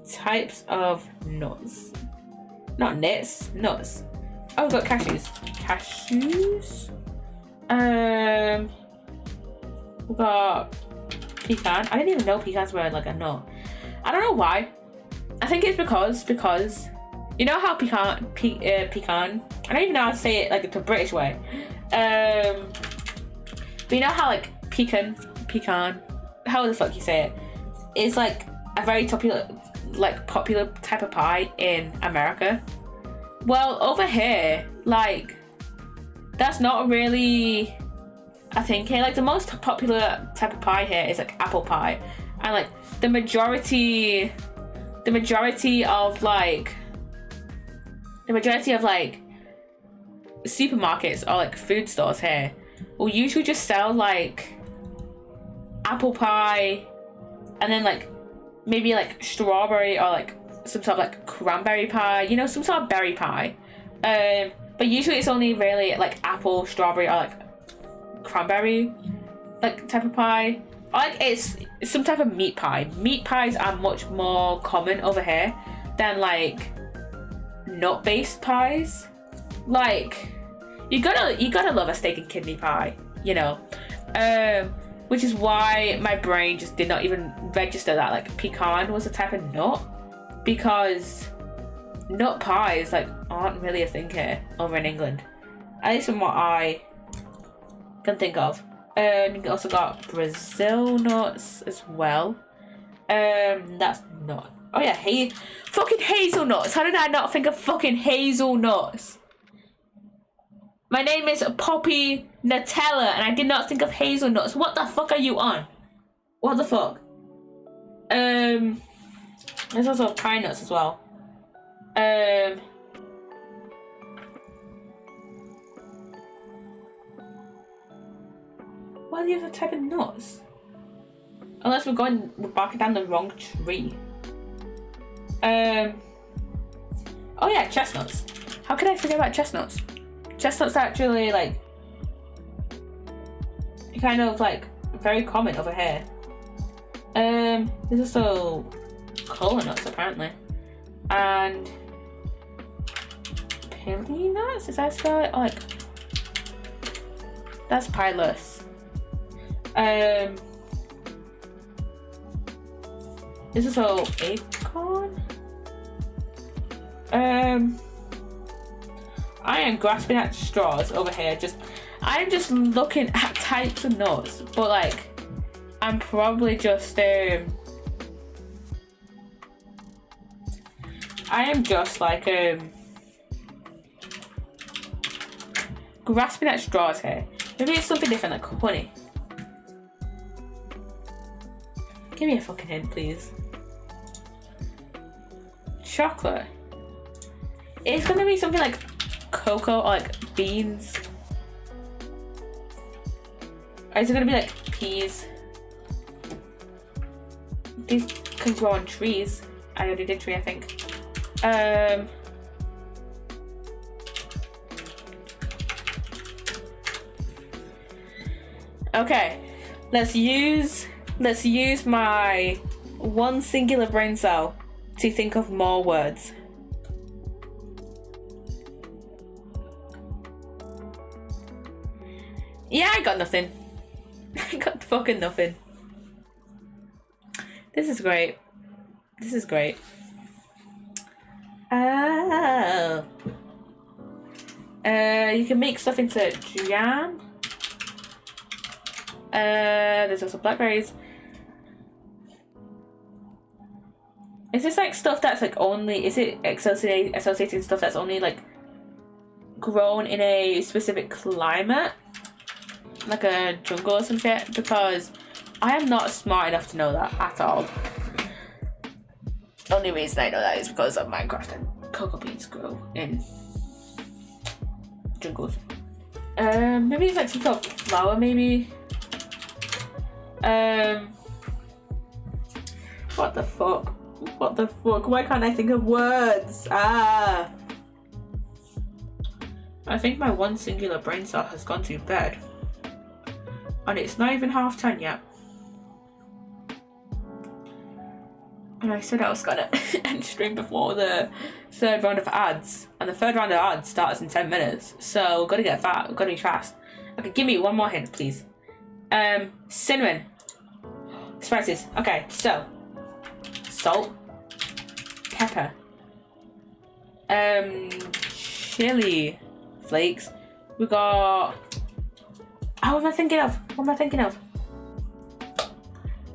Types of nuts. Not nits, nuts. Oh, we've got cashews. Cashews. We've got pecan. I didn't even know pecans were like a nut. I don't know why. I think it's because you know how pecan. I don't even know how to say it like the British way. But you know how like pecan, how the fuck you say it? It's like a very popular type of pie in America. Well, over here, like, that's not really a thing here. Like, the most popular type of pie here is like apple pie, and like the majority of like supermarkets or like food stores here will usually just sell like apple pie, and then like maybe like strawberry or like some sort of like cranberry pie, you know, some sort of berry pie. But usually it's only really like apple, strawberry, or like cranberry like type of pie. Or like it's some type of meat pie. Meat pies are much more common over here than like nut-based pies. Like you gotta love a steak and kidney pie, you know. Which is why my brain just did not even register that like pecan was a type of nut, because nut pies like aren't really a thing here over in England, at least from what I can think of. You also got Brazil nuts as well. That's not. Oh yeah, fucking hazelnuts. How did I not think of fucking hazelnuts? My name is Poppy Nutella, and I did not think of hazelnuts. What the fuck are you on? What the fuck? There's also pine nuts as well. What are the other type of nuts? Unless we're barking down the wrong tree. Oh yeah, chestnuts. How could I forget about chestnuts? Chestnuts are actually like kind of like very common over here. There's also cola nuts apparently, and pili nuts. Is that spell it? Oh, like that's pilus. This is also acorn. I am grasping at straws over here. I'm just looking at types of nuts, but like I'm probably just I am just like grasping at straws here. Maybe it's something different, like honey. Give me a fucking hint, please. Chocolate. It's gonna be something like cocoa or like beans. Or is it gonna be like peas? These can grow on trees. I already did tree, I think. Okay, let's use my one singular brain cell to think of more words. Yeah, I got nothing. I got fucking nothing. This is great. This is great. Oh. You can make stuff into jam. There's also blackberries. Is this like stuff that's like only, is it associating stuff that's only like grown in a specific climate? Like a jungle or some shit? Because I am not smart enough to know that at all. The only reason I know that is because of Minecraft and cocoa beans grow in jungles. Maybe it's like some sort of flour, maybe. What the fuck? What the fuck? Why can't I think of words? Ah! I think my one singular brain cell has gone to bed. And it's not even 10:30 yet. And I said I was gonna end stream before the third round of ads. And the third round of ads starts in 10 minutes. So gotta get fast, gotta be fast. Okay, give me one more hint, please. Cinnamon. Spices. Okay, so salt, pepper, chili flakes. We got. Oh, what am I thinking of? What am I thinking of?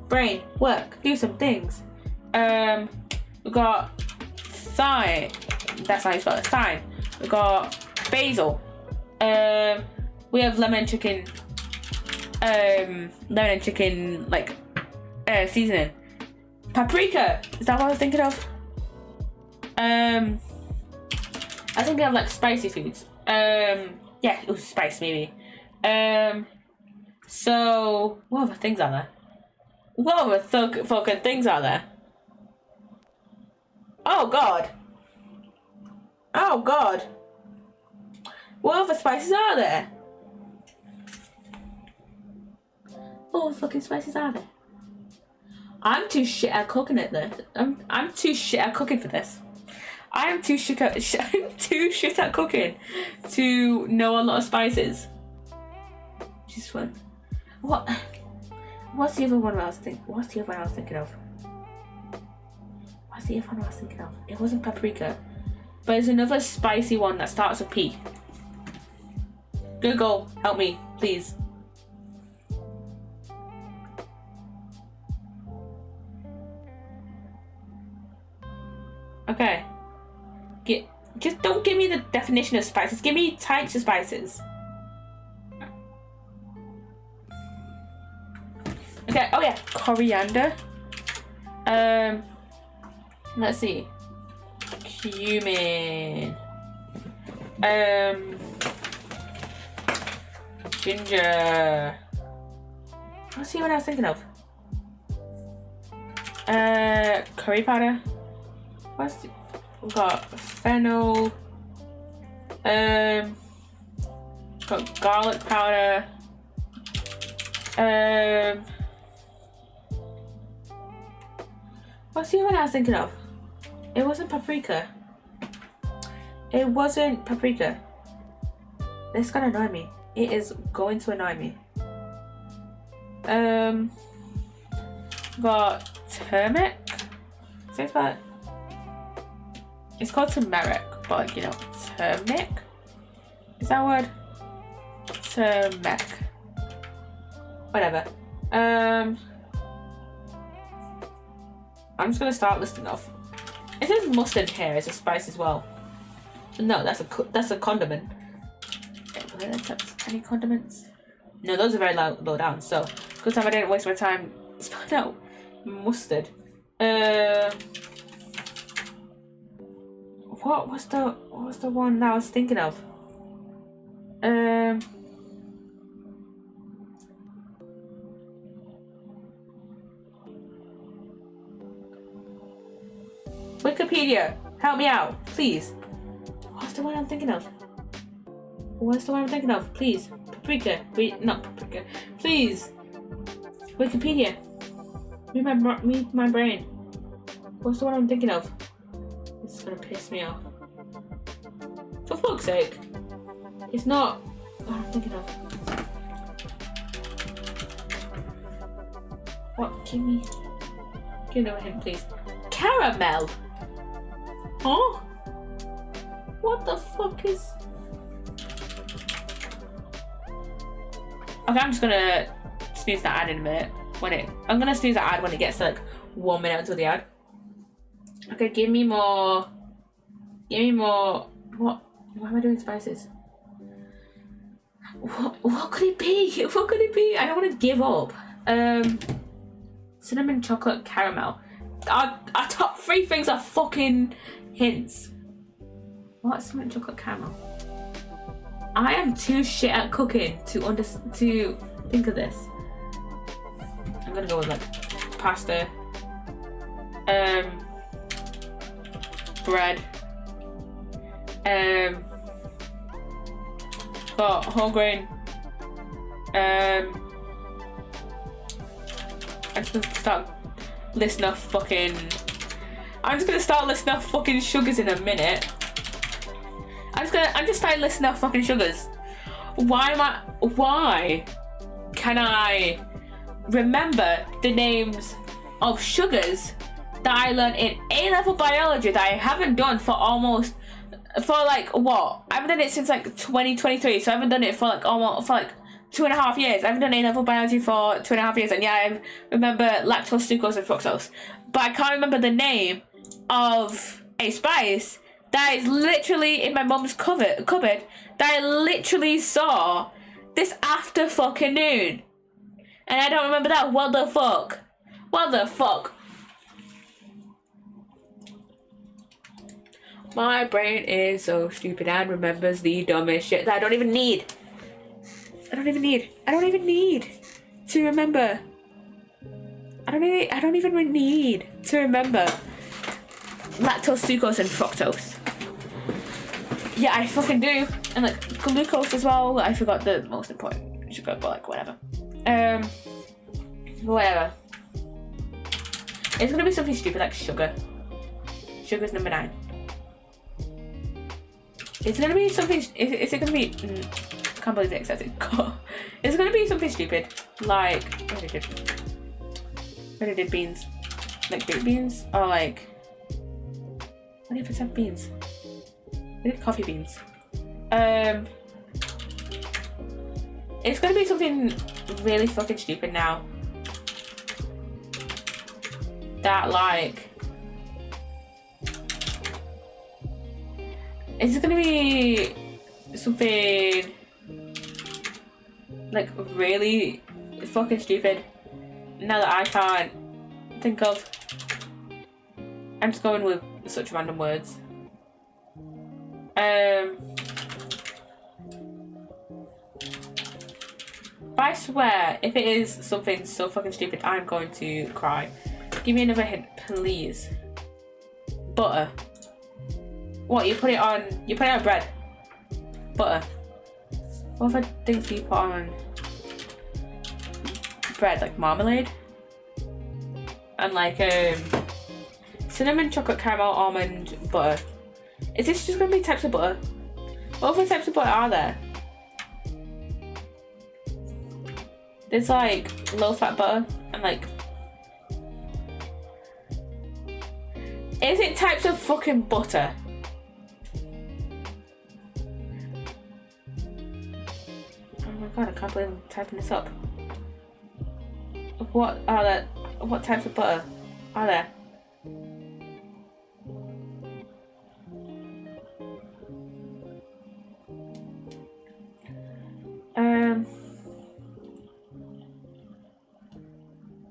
Brain, work, do some things. We got thyme. That's how you spell it. Thyme. We got basil. We have lemon chicken. Lemon and chicken like seasoning. Paprika. Is that what I was thinking of? I think of like spicy foods. Yeah, it was spice maybe. So what other things are there? What other fucking things are there? Oh god. Oh god. What other spices are there? What fucking spices are there? I'm too shit at cooking it though. I'm too shit at cooking for this. I'm too shit at cooking to know a lot of spices. Just fun. What's the other one I was thinking? What's the other one I was thinking of? What's the other one I was thinking of? It wasn't paprika, but it's another spicy one that starts with P. Google, help me, please. Okay. Just don't give me the definition of spices. Give me types of spices. Okay. Oh yeah, coriander. Let's see. Cumin. Ginger. Let's see what I was thinking of. Curry powder. We've got fennel. Got garlic powder. What's the one I was thinking of? It wasn't paprika. It wasn't paprika. This is gonna annoy me. It is going to annoy me. Got turmeric. Say that. It's called turmeric, but you know, turmeric. Is that a word? Turmeric. Whatever. I'm just gonna start listing off. It says mustard here as a spice as well. No, that's a condiment. Any condiments? No, those are very low down. So good time I didn't waste my time spelling out mustard. What was the one that I was thinking of? Wikipedia, help me out, please. What's the one I'm thinking of? What's the one I'm thinking of? Please. Paprika. Wait, not paprika. Please. Wikipedia. Read my brain. What's the one I'm thinking of? This is gonna piss me off. For fuck's sake. It's not what I'm thinking of. What? Give me a hint, please. Caramel. Huh? What the fuck is? Okay, I'm just gonna snooze that ad in a minute. I'm gonna snooze that ad when it gets to like 1 minute until the ad. Okay, give me more. What am I doing spices? What could it be? What could it be? I don't want to give up. Cinnamon, chocolate, caramel. Our top 3 things are fucking hints. What? Cinnamon, chocolate, caramel. I am too shit at cooking to think of this. I'm gonna go with like pasta, bread, got whole grain. I'm just gonna start listing off fucking. I'm just gonna start listing off fucking sugars in a minute. I'm just starting listing off fucking sugars. Why can I remember the names of sugars that I learned in A-level biology that I haven't done for like what? I haven't done it since like 2023, so I haven't done it for like almost for like 2.5 years. I haven't done A-level biology for 2.5 years, and yeah, I remember lactose, sucrose, and fructose, but I can't remember the name of a spice that is literally in my mum's cupboard that I literally saw this after fucking noon, and I don't remember that. What the fuck? What the fuck? My brain is so stupid and remembers the dumbest shit that I don't even need. I don't even need to remember. I don't even need to remember lactose, sucrose, and fructose. Yeah, I fucking do. And like glucose as well. I forgot the most important sugar, but like whatever. Whatever. It's gonna be something stupid like sugar. Sugar's number 9. It's gonna be something. Is it gonna be? I can't believe it accepted. It's gonna be something stupid like what did beans, like baked beans, or like what if it's have beans? I did coffee beans. It's gonna be something really fucking stupid now. That like. Is it gonna be something like really fucking stupid now that I can't think of? I'm just going with such random words. I swear, if it is something so fucking stupid, I'm going to cry. Give me another hint, please. Butter. What, you put it on bread? Butter. What other things do you put on bread? Like marmalade? And like cinnamon, chocolate, caramel, almond, butter. Is this just gonna be types of butter? What other types of butter are there? There's like low fat butter and like. Is it types of fucking butter? God, I can't believe I'm typing this up. What are there? What types of butter are there?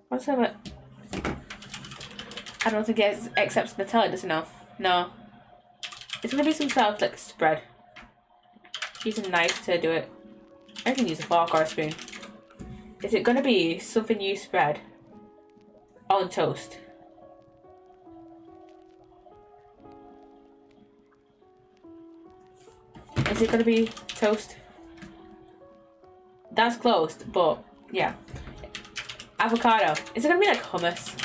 What's that? I don't think it accepts Nutella, does it now? No. It's gonna be some sort of like spread. Use a knife to do it. I can use a fork or a spoon. Is it gonna be something you spread on toast? Is it gonna be toast? That's closed, but yeah. Avocado. Is it gonna be like hummus?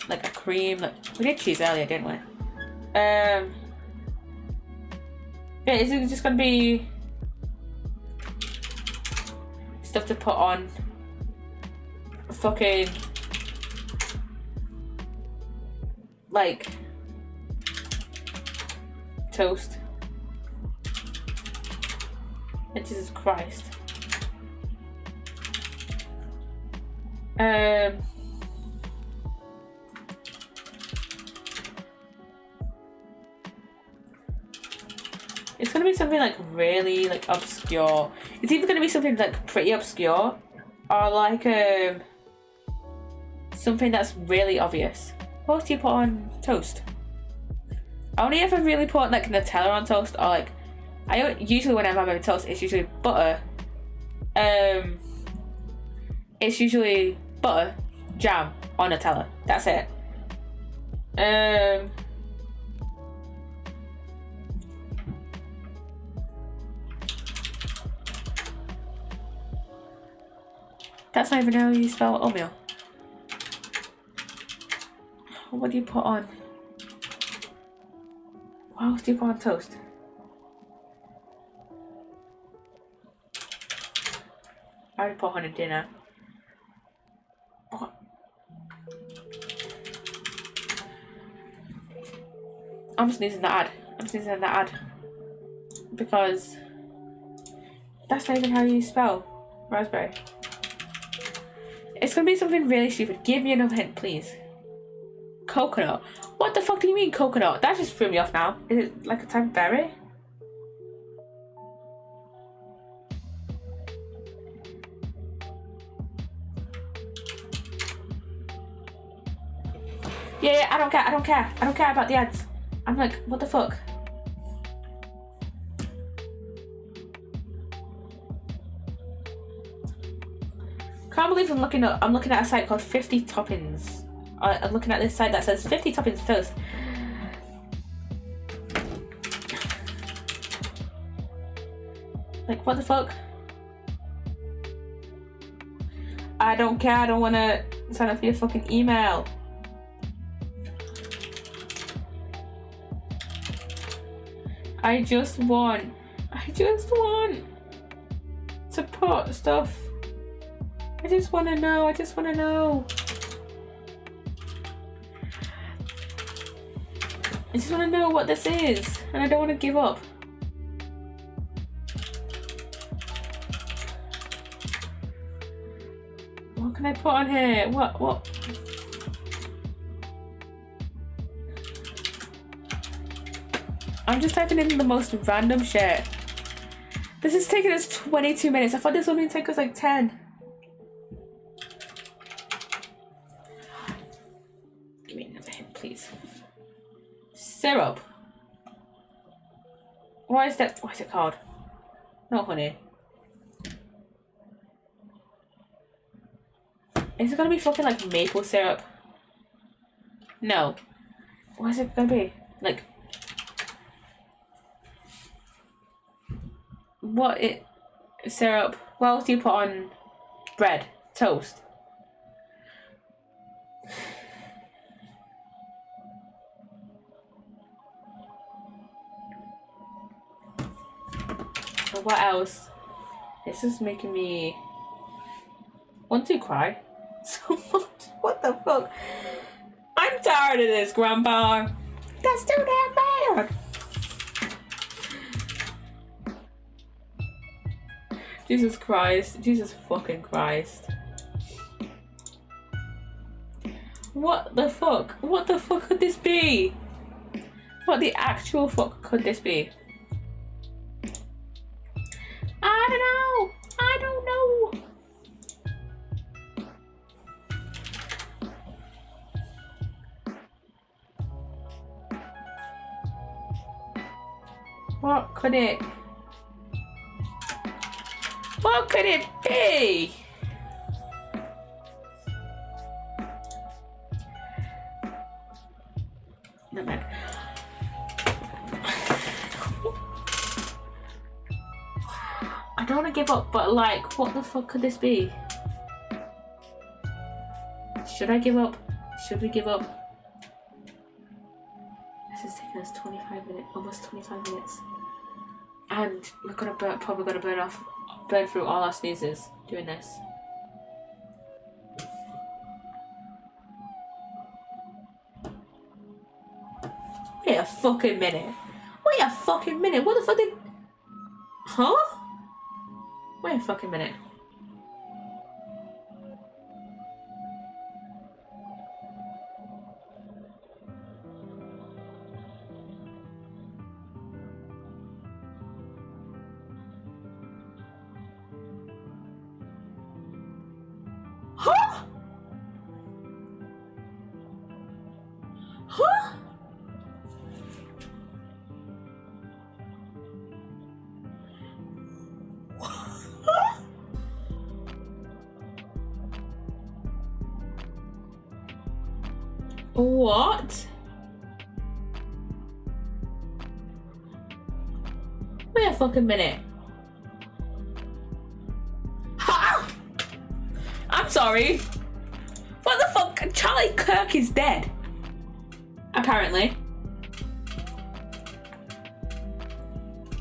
Like a cream. Like, we did cheese earlier, didn't we? Yeah, is it just gonna be stuff to put on fucking like toast? And Jesus Christ. It's gonna be something like really like obscure. It's either gonna be something like pretty obscure or like something that's really obvious. What else do you put on toast? Only if I really put like Nutella on toast, or like usually when I'm having toast, it's usually butter. It's usually butter, jam, or Nutella. That's it. That's not even how you spell oatmeal. What do you put on? What else do you put on toast? I already put on a dinner. What? I'm sneezing that ad. Because that's not even how you spell raspberry. It's gonna be something really stupid. Give me another hint, please. Coconut. What the fuck do you mean coconut? That just threw me off now. Is it like a type of berry? Yeah, I don't care about the ads. I'm like, what the fuck? Can't believe I'm looking at a site called 50 Toppings. I'm looking at this site that says 50 toppings toast. Like, what the fuck? I don't care. I don't want to sign up for your fucking email. I just want to put stuff. I just want to know. I just want to know what this is, and I don't want to give up. What can I put on here? What? I'm just typing in the most random shit. This is taking us 22 minutes. I thought this would only take us like 10. Give me another hint, please. Syrup. What is it called? Not honey. Is it gonna be fucking like maple syrup? No. What is it gonna be? Like, syrup? What else do you put on bread? Toast? What else? This is making me want to cry so much. What the fuck? I'm tired of this, Grandpa. That's too damn bad. Jesus Christ. Jesus fucking Christ. What the fuck? What the fuck could this be? What the actual fuck could this be? I don't know. What could it be? No man. I don't want to give up, but like, what the fuck could this be? Should I give up? Should we give up? This is taking us 25 minutes, almost 25 minutes. And we're probably gonna burn through all our sneezes doing this. Wait a fucking minute. What the fuck did... Huh? Wait a fucking minute. Huh? Huh? What? Wait a fucking minute. Ha! I'm sorry. What the fuck? Charlie Kirk is dead. Apparently.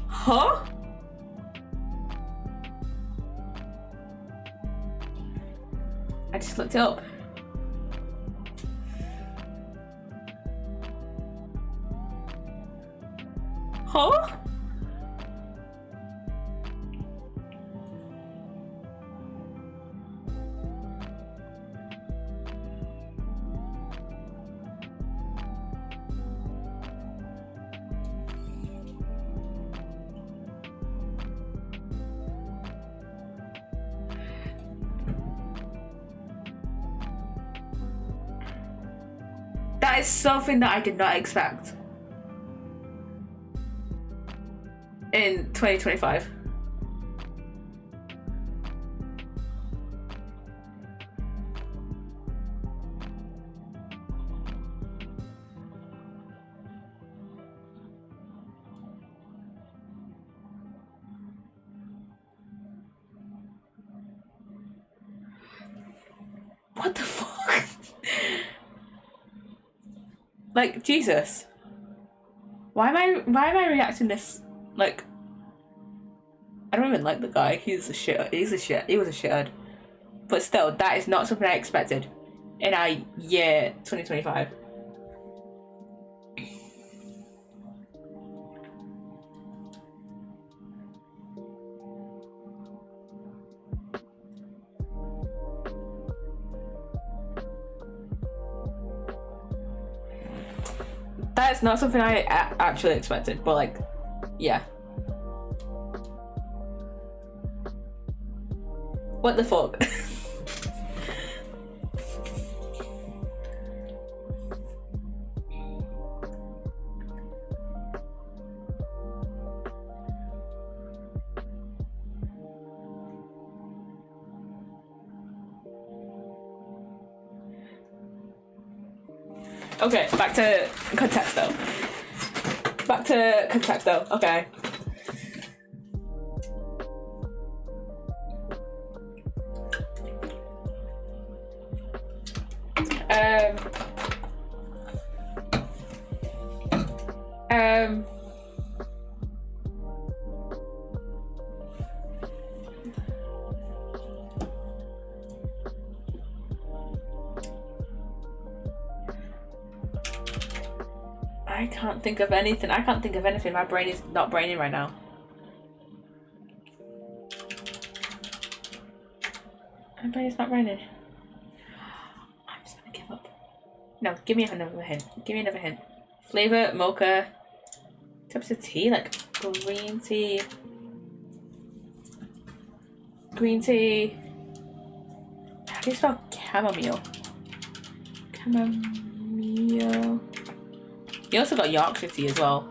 Huh? I just looked it up. Huh? That is something that I did not expect in 2025. What the fuck? Like, Jesus. Why am I reacting this like I don't even like the guy. He was a shithead. But still, that is not something I expected in our year 2025. That is not something I actually expected, but like, yeah. What the fuck? Okay, back to Contexto. Okay. I can't think of anything. My brain is not braining right now. My brain is not braining. I'm just gonna give up. No, give me another hint. Flavor, mocha. Types of tea, like green tea. How do you spell chamomile? Chamomile. You also got Yorkshire tea as well.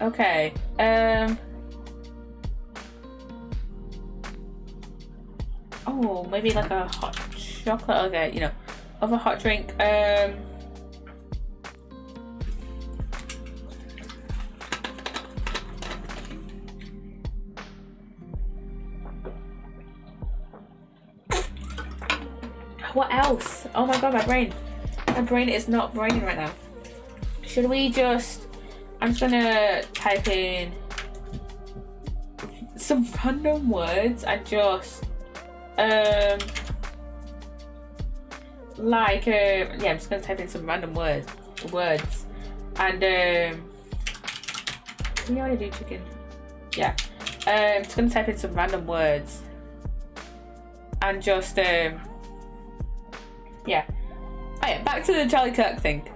Okay. Oh, maybe like a hot chocolate. Okay, you know, of a hot drink. What else? Oh my god, my brain is not braining right now. Should we just... I'm just gonna type in some random words and just yeah, I'm just gonna type in some random words and we already do chicken. Yeah. I'm just gonna type in some random words and just yeah. Oh yeah, back to the Charlie Kirk thing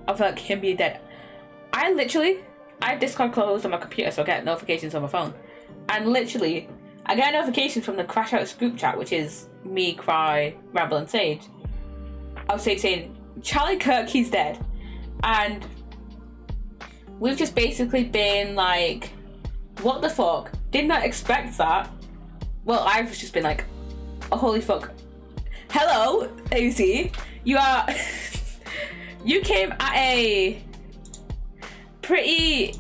of like him being dead. I have Discord closed on my computer, so I get notifications on my phone. And literally, I get a notification from the Crash Outs group chat, which is me, Cry, Ramble, and Sage. I was saying, Charlie Kirk, he's dead. And we've just basically been like, what the fuck? Did not expect that. Well, I've just been like, oh, holy fuck. Hello, AC. You are... you came at a pretty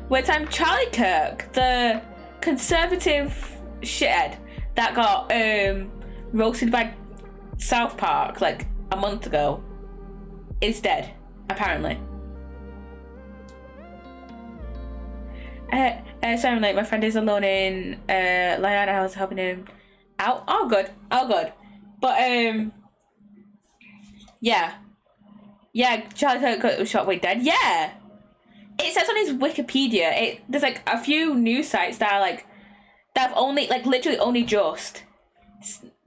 weird time. Charlie Kirk, the conservative shithead that got roasted by South Park like a month ago, is dead, apparently. Sorry I'm late. My friend is alone in Lyon. I was helping him out. Oh good. But yeah, Charlie Kirk got shot. Wait, dead? Yeah. It says on his Wikipedia. There's like a few news sites that are like that have only like literally only just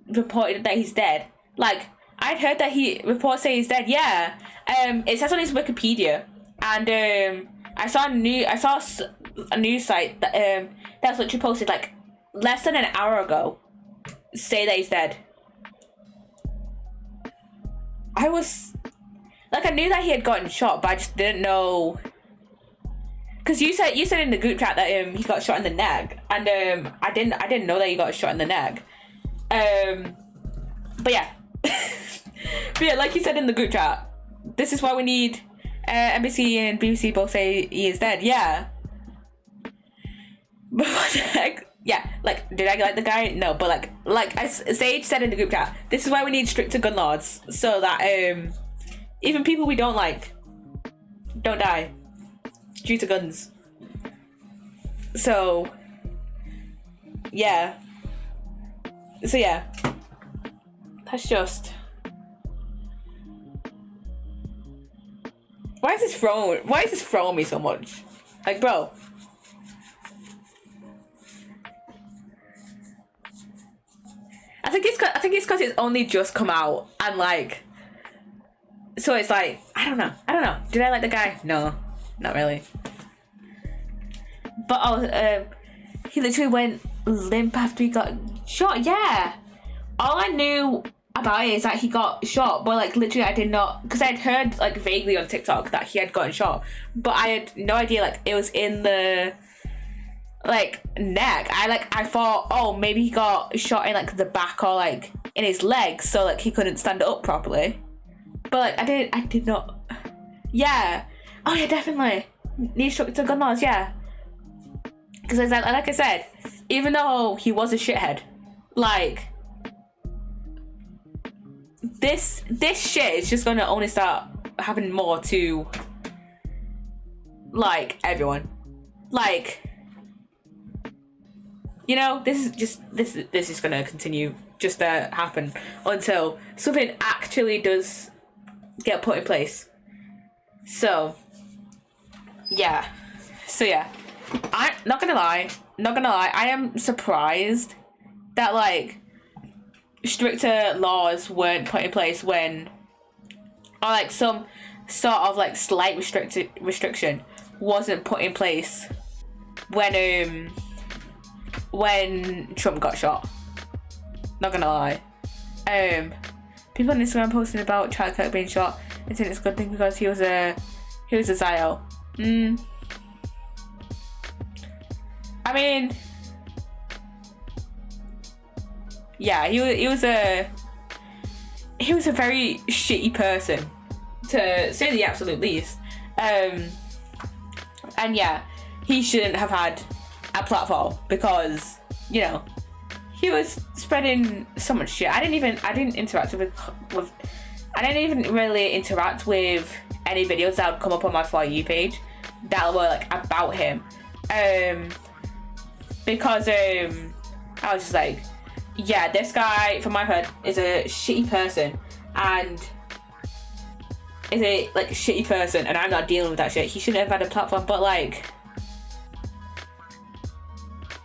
reported that he's dead. Like I'd heard that reports say he's dead. Yeah. It says on his Wikipedia, and I saw a news site that that's literally posted like less than an hour ago say that he's dead. I was like, I knew that he had gotten shot, but I just didn't know, because you said in the group chat that he got shot in the neck, and I didn't know that he got shot in the neck. But yeah. But yeah, like you said in the group chat, this is why we need NBC and BBC both say he is dead. Yeah. But what the heck? Yeah, like, did I like the guy? No, but like Sage said in the group chat, this is why we need stricter gun laws, so that even people we don't like don't die due to guns. So yeah. That's just... Why is this throwing me so much? Like, bro. I think it's because it's only just come out, and like, so it's like, I don't know. Did I like the guy? No, not really. But he literally went limp after he got shot. Yeah. All I knew about it is that he got shot, but like literally I did not, because I'd heard like vaguely on TikTok that he had gotten shot, but I had no idea like it was in the like neck. I thought, oh, maybe he got shot in like the back or like in his legs, so like he couldn't stand up properly. But like I did not. Yeah. Oh yeah, definitely need stricter gun laws. Yeah. Because like I said, even though he was a shithead, like this shit is just gonna only start happening more to like everyone. Like, you know, this is gonna continue just to happen until something actually does get put in place. So yeah. I'm not gonna lie, I am surprised that like stricter laws weren't put in place when, or like some sort of like slight restriction wasn't put in place when Trump got shot. Not gonna lie. People on Instagram posting about Charlie Kirk being shot and saying it's a good thing because he was a Zio. I mean, yeah, he was a very shitty person, to say the absolute least. And yeah, he shouldn't have had a platform because, you know, he was spreading so much shit. I didn't even really interact with any videos that would come up on my For You page that were like about him. Because I was just like, yeah, this guy, from my head, is a shitty person, and I'm not dealing with that shit. He shouldn't have had a platform, but like,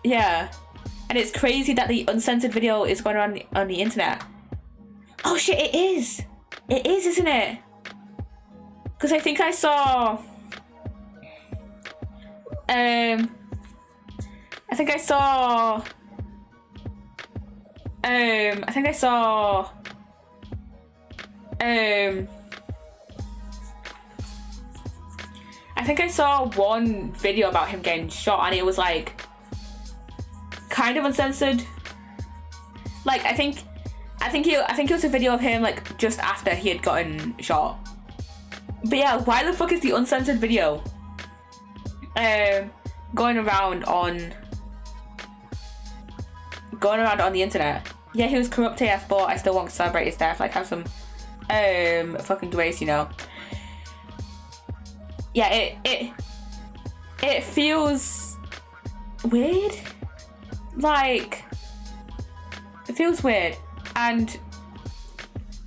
yeah. And it's crazy that the uncensored video is going around on the internet. Oh shit, it is, isn't it? Because I think I saw think I saw one video about him getting shot, and it was like kind of uncensored. Like I think it was a video of him like just after he had gotten shot. But yeah, why the fuck is the uncensored video going around on the internet? Yeah, he was corrupt AF, but I still want to celebrate his death. Like, have some fucking grace, you know. Yeah, it feels weird. Like, it feels weird, and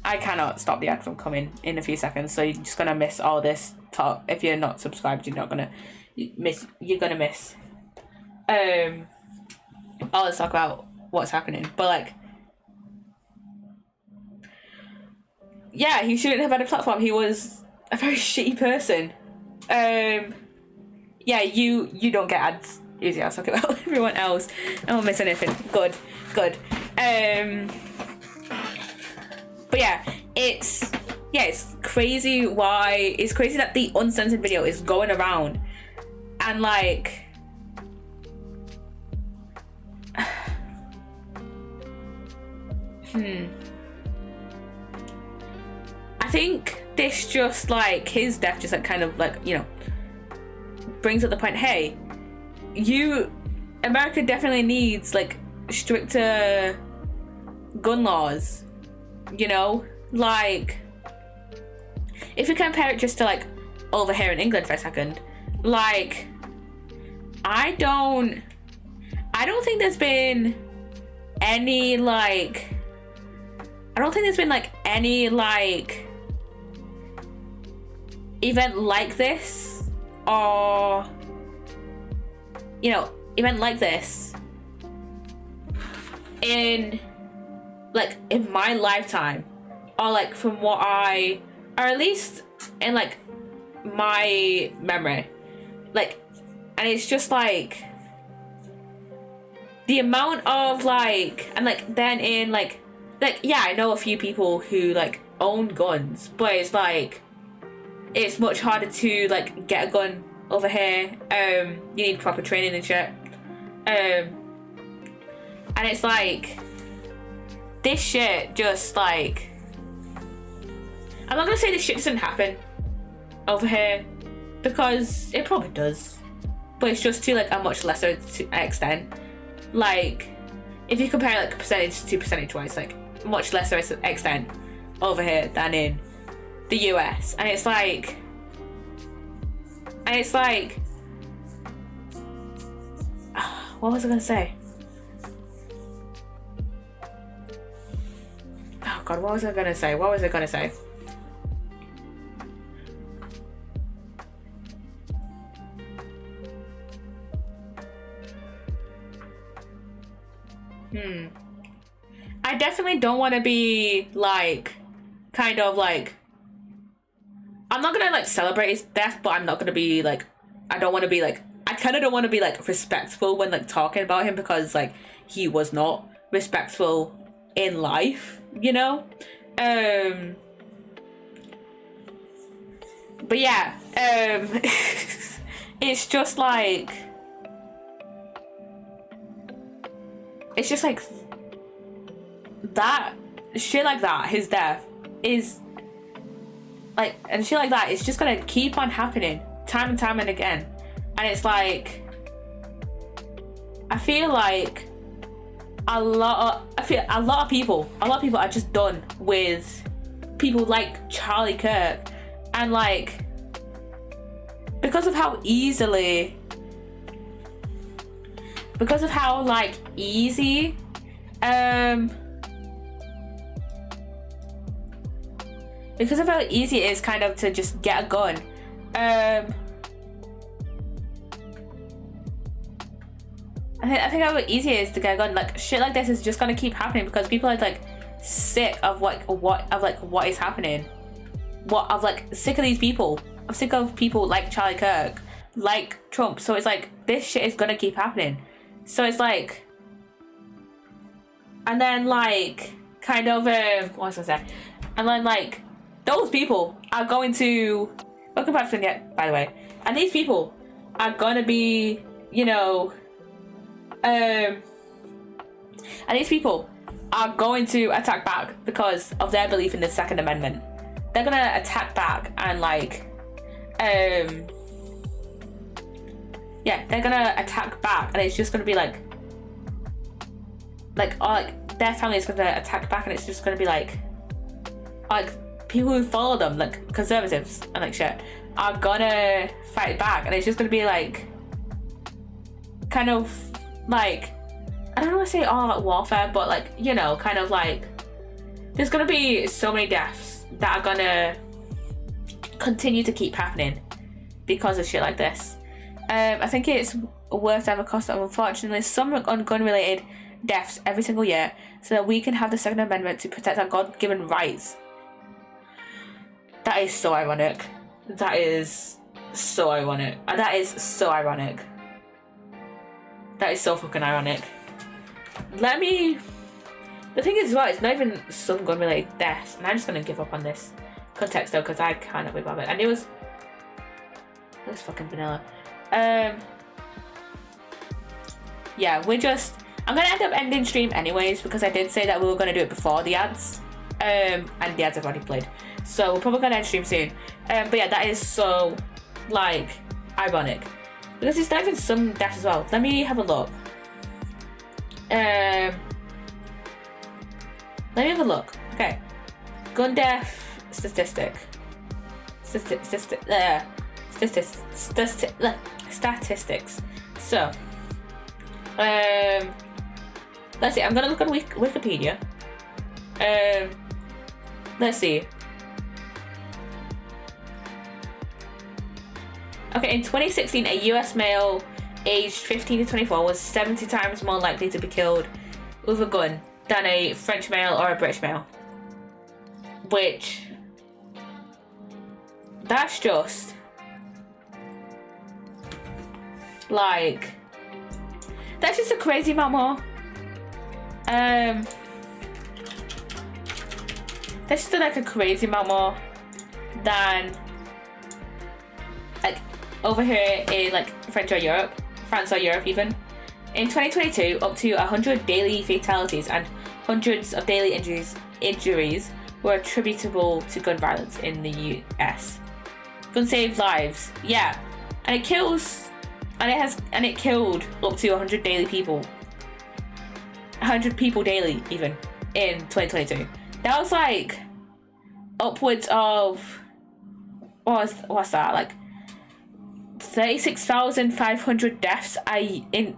I cannot stop the ad from coming in a few seconds, so you're just gonna miss all this talk. If you're not subscribed, you're gonna miss all this talk about what's happening. But like, yeah, he shouldn't have had a platform. He was a very shitty person. Yeah, you don't get ads. Easy, I'll talk about everyone else. I won't miss anything. Good. But yeah, it's crazy it's crazy that the uncensored video is going around, and like I think this just like his death just like kind of like, you know, brings up the point, hey, America definitely needs like stricter gun laws, you know? Like, if you compare it just to like over here in England for a second, like I don't think there's been any like event like this, or you know, event like this in my lifetime, or like from what or at least in like my memory, like, and it's just like the amount of like, and like then in like yeah, I know a few people who like own guns, but it's like it's much harder to like get a gun over here. You need proper training and shit. And it's like this shit just like, I'm not gonna say this shit doesn't happen over here, because it probably does, but it's just to like a much lesser extent. Like if you compare like percentage to percentage wise, like much lesser extent over here than in the US. And it's like what was I gonna say? Oh god, what was I gonna say? I definitely don't want to be like kind of like, I'm not gonna like celebrate his death, but I'm not gonna be like, I don't want to be like, I kind of don't want to be like respectful when like talking about him, because like he was not respectful in life, you know. But yeah, it's just like that shit like that, his death is like, and shit like that is just gonna keep on happening time and time and again. And it's like, I feel like a lot of people are just done with people like Charlie Kirk, and like because of how easy it is kind of to just get a gun. I think how easy it is to get a gun. Like shit like this is just gonna keep happening because people are like sick of what is happening. Sick of these people. I'm sick of people like Charlie Kirk, like Trump. So it's like this shit is gonna keep happening. So it's like, and then like kind of what was I saying? And then like those people are going to, welcome back to the, by the way, And these people are gonna be, you know, and these people are going to attack back because of their belief in the Second Amendment. They're gonna attack back and like, yeah, they're gonna attack back, and it's just gonna be like their family is gonna attack back, and it's just gonna be like people who follow them, like conservatives and like shit, are gonna fight back, and it's just gonna be like kind of like, I don't want to say all out warfare, but like, you know, kind of like there's gonna be so many deaths that are gonna continue to keep happening because of shit like this. I think it's worth to have a cost of, unfortunately, some on gun-related deaths every single year so that we can have the Second Amendment to protect our God-given rights. That is so ironic. That is so ironic. That is so ironic. That is so fucking ironic. The thing is, well, it's not even some gun-related deaths, and I'm just gonna give up on this context though, because I cannot be bothered. And it was fucking vanilla. Yeah, I'm gonna end up ending stream anyways, because I did say that we were gonna do it before the ads, and the ads have already played, so we're probably gonna end stream soon. But yeah, that is so like ironic because it's not even some deaths as well. Let me have a look. Let me have a look. Okay, gun death statistics. So, let's see. I'm gonna look on Wikipedia. Let's see. Okay, in 2016, a US male aged 15 to 24 was 70 times more likely to be killed with a gun than a French male or a British male. Which, that's just like, that's just a crazy amount more. That's just like a crazy amount more than like over here in like France or Europe even. In 2022, up to 100 daily fatalities and hundreds of daily injuries were attributable to gun violence in the US. Gun saves lives, yeah, and it killed up to 100 daily people. 100 people daily even in 2022. That was like upwards of what's that, like 36,500 deaths.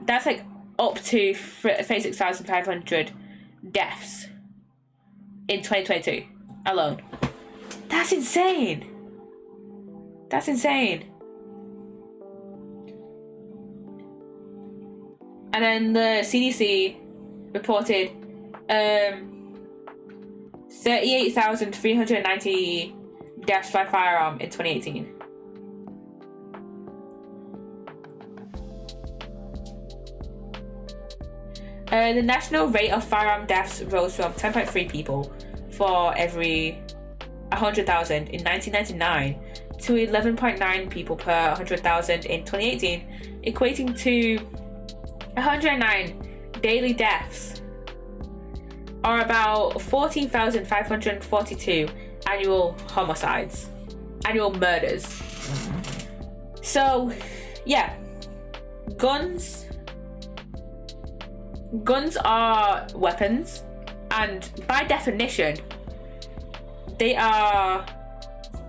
That's like up to 36,500 deaths in 2022 alone. That's insane. That's insane. And then the CDC reported 38,390 deaths by firearm in 2018. The national rate of firearm deaths rose from 10.3 people for every 100,000 in 1999 to 11.9 people per 100,000 in 2018, equating to 109 daily deaths, or about 14,542 annual murders. So, yeah, guns are weapons, and by definition, they are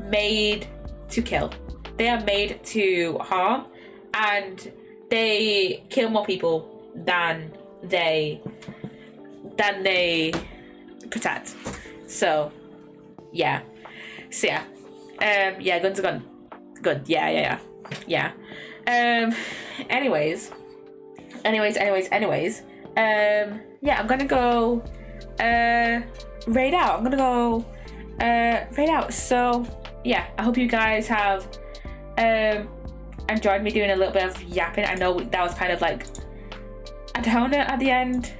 made to kill. They are made to harm, and they kill more people than they protect. So yeah. Guns are good. Yeah. Anyways. I'm gonna go raid out. So yeah, I hope you guys have enjoyed me doing a little bit of yapping. I know that was kind of like a downer at the end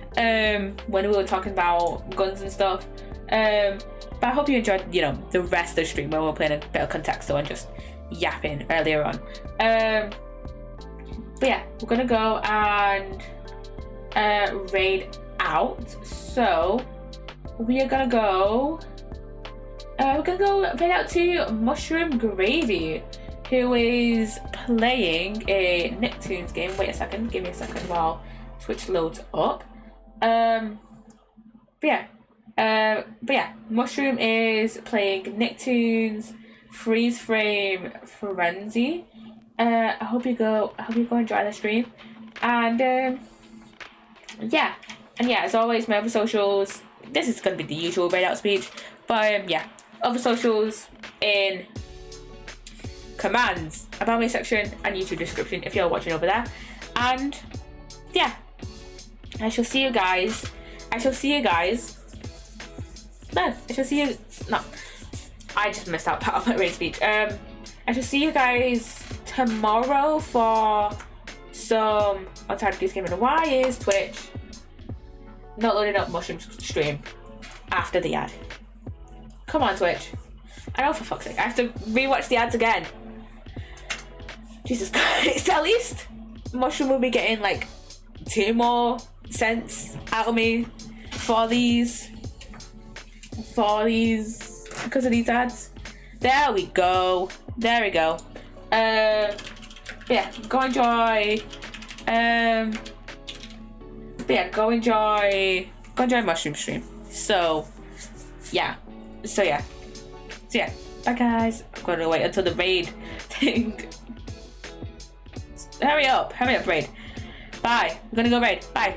when we were talking about guns and stuff, but I hope you enjoyed, the rest of the stream where we're playing a bit of Contexto and just yapping earlier on. But yeah, we're gonna go and raid out. So we are gonna go. We're gonna go raid out to Mushroom Gravy, who is playing a Nicktoons game. Wait a second, give me a second while Twitch loads up. But yeah, Mushroom is playing Nicktoons Freeze Frame Frenzy. I hope you go enjoy the stream. And yeah, as always, my other socials. This is gonna be the usual raid out speech, but yeah, other socials in commands, about me section, and YouTube description if you're watching over there. And yeah, I shall see you guys. No, I just missed out part of my raid speech. I shall see you guys tomorrow for some Untitled Goose Game. And why is Twitch not loading up Mushroom stream after the ad? Come on, Twitch. I know, for fuck's sake. I have to rewatch the ads again. Jesus Christ. At least Mushroom will be getting like 2 more cents out of me for these because of these ads. There we go. Yeah, go enjoy. Go enjoy Mushroom stream. So yeah. Bye guys. I'm gonna wait until the raid thing. Hurry up, raid. Bye. I'm gonna go raid. Bye.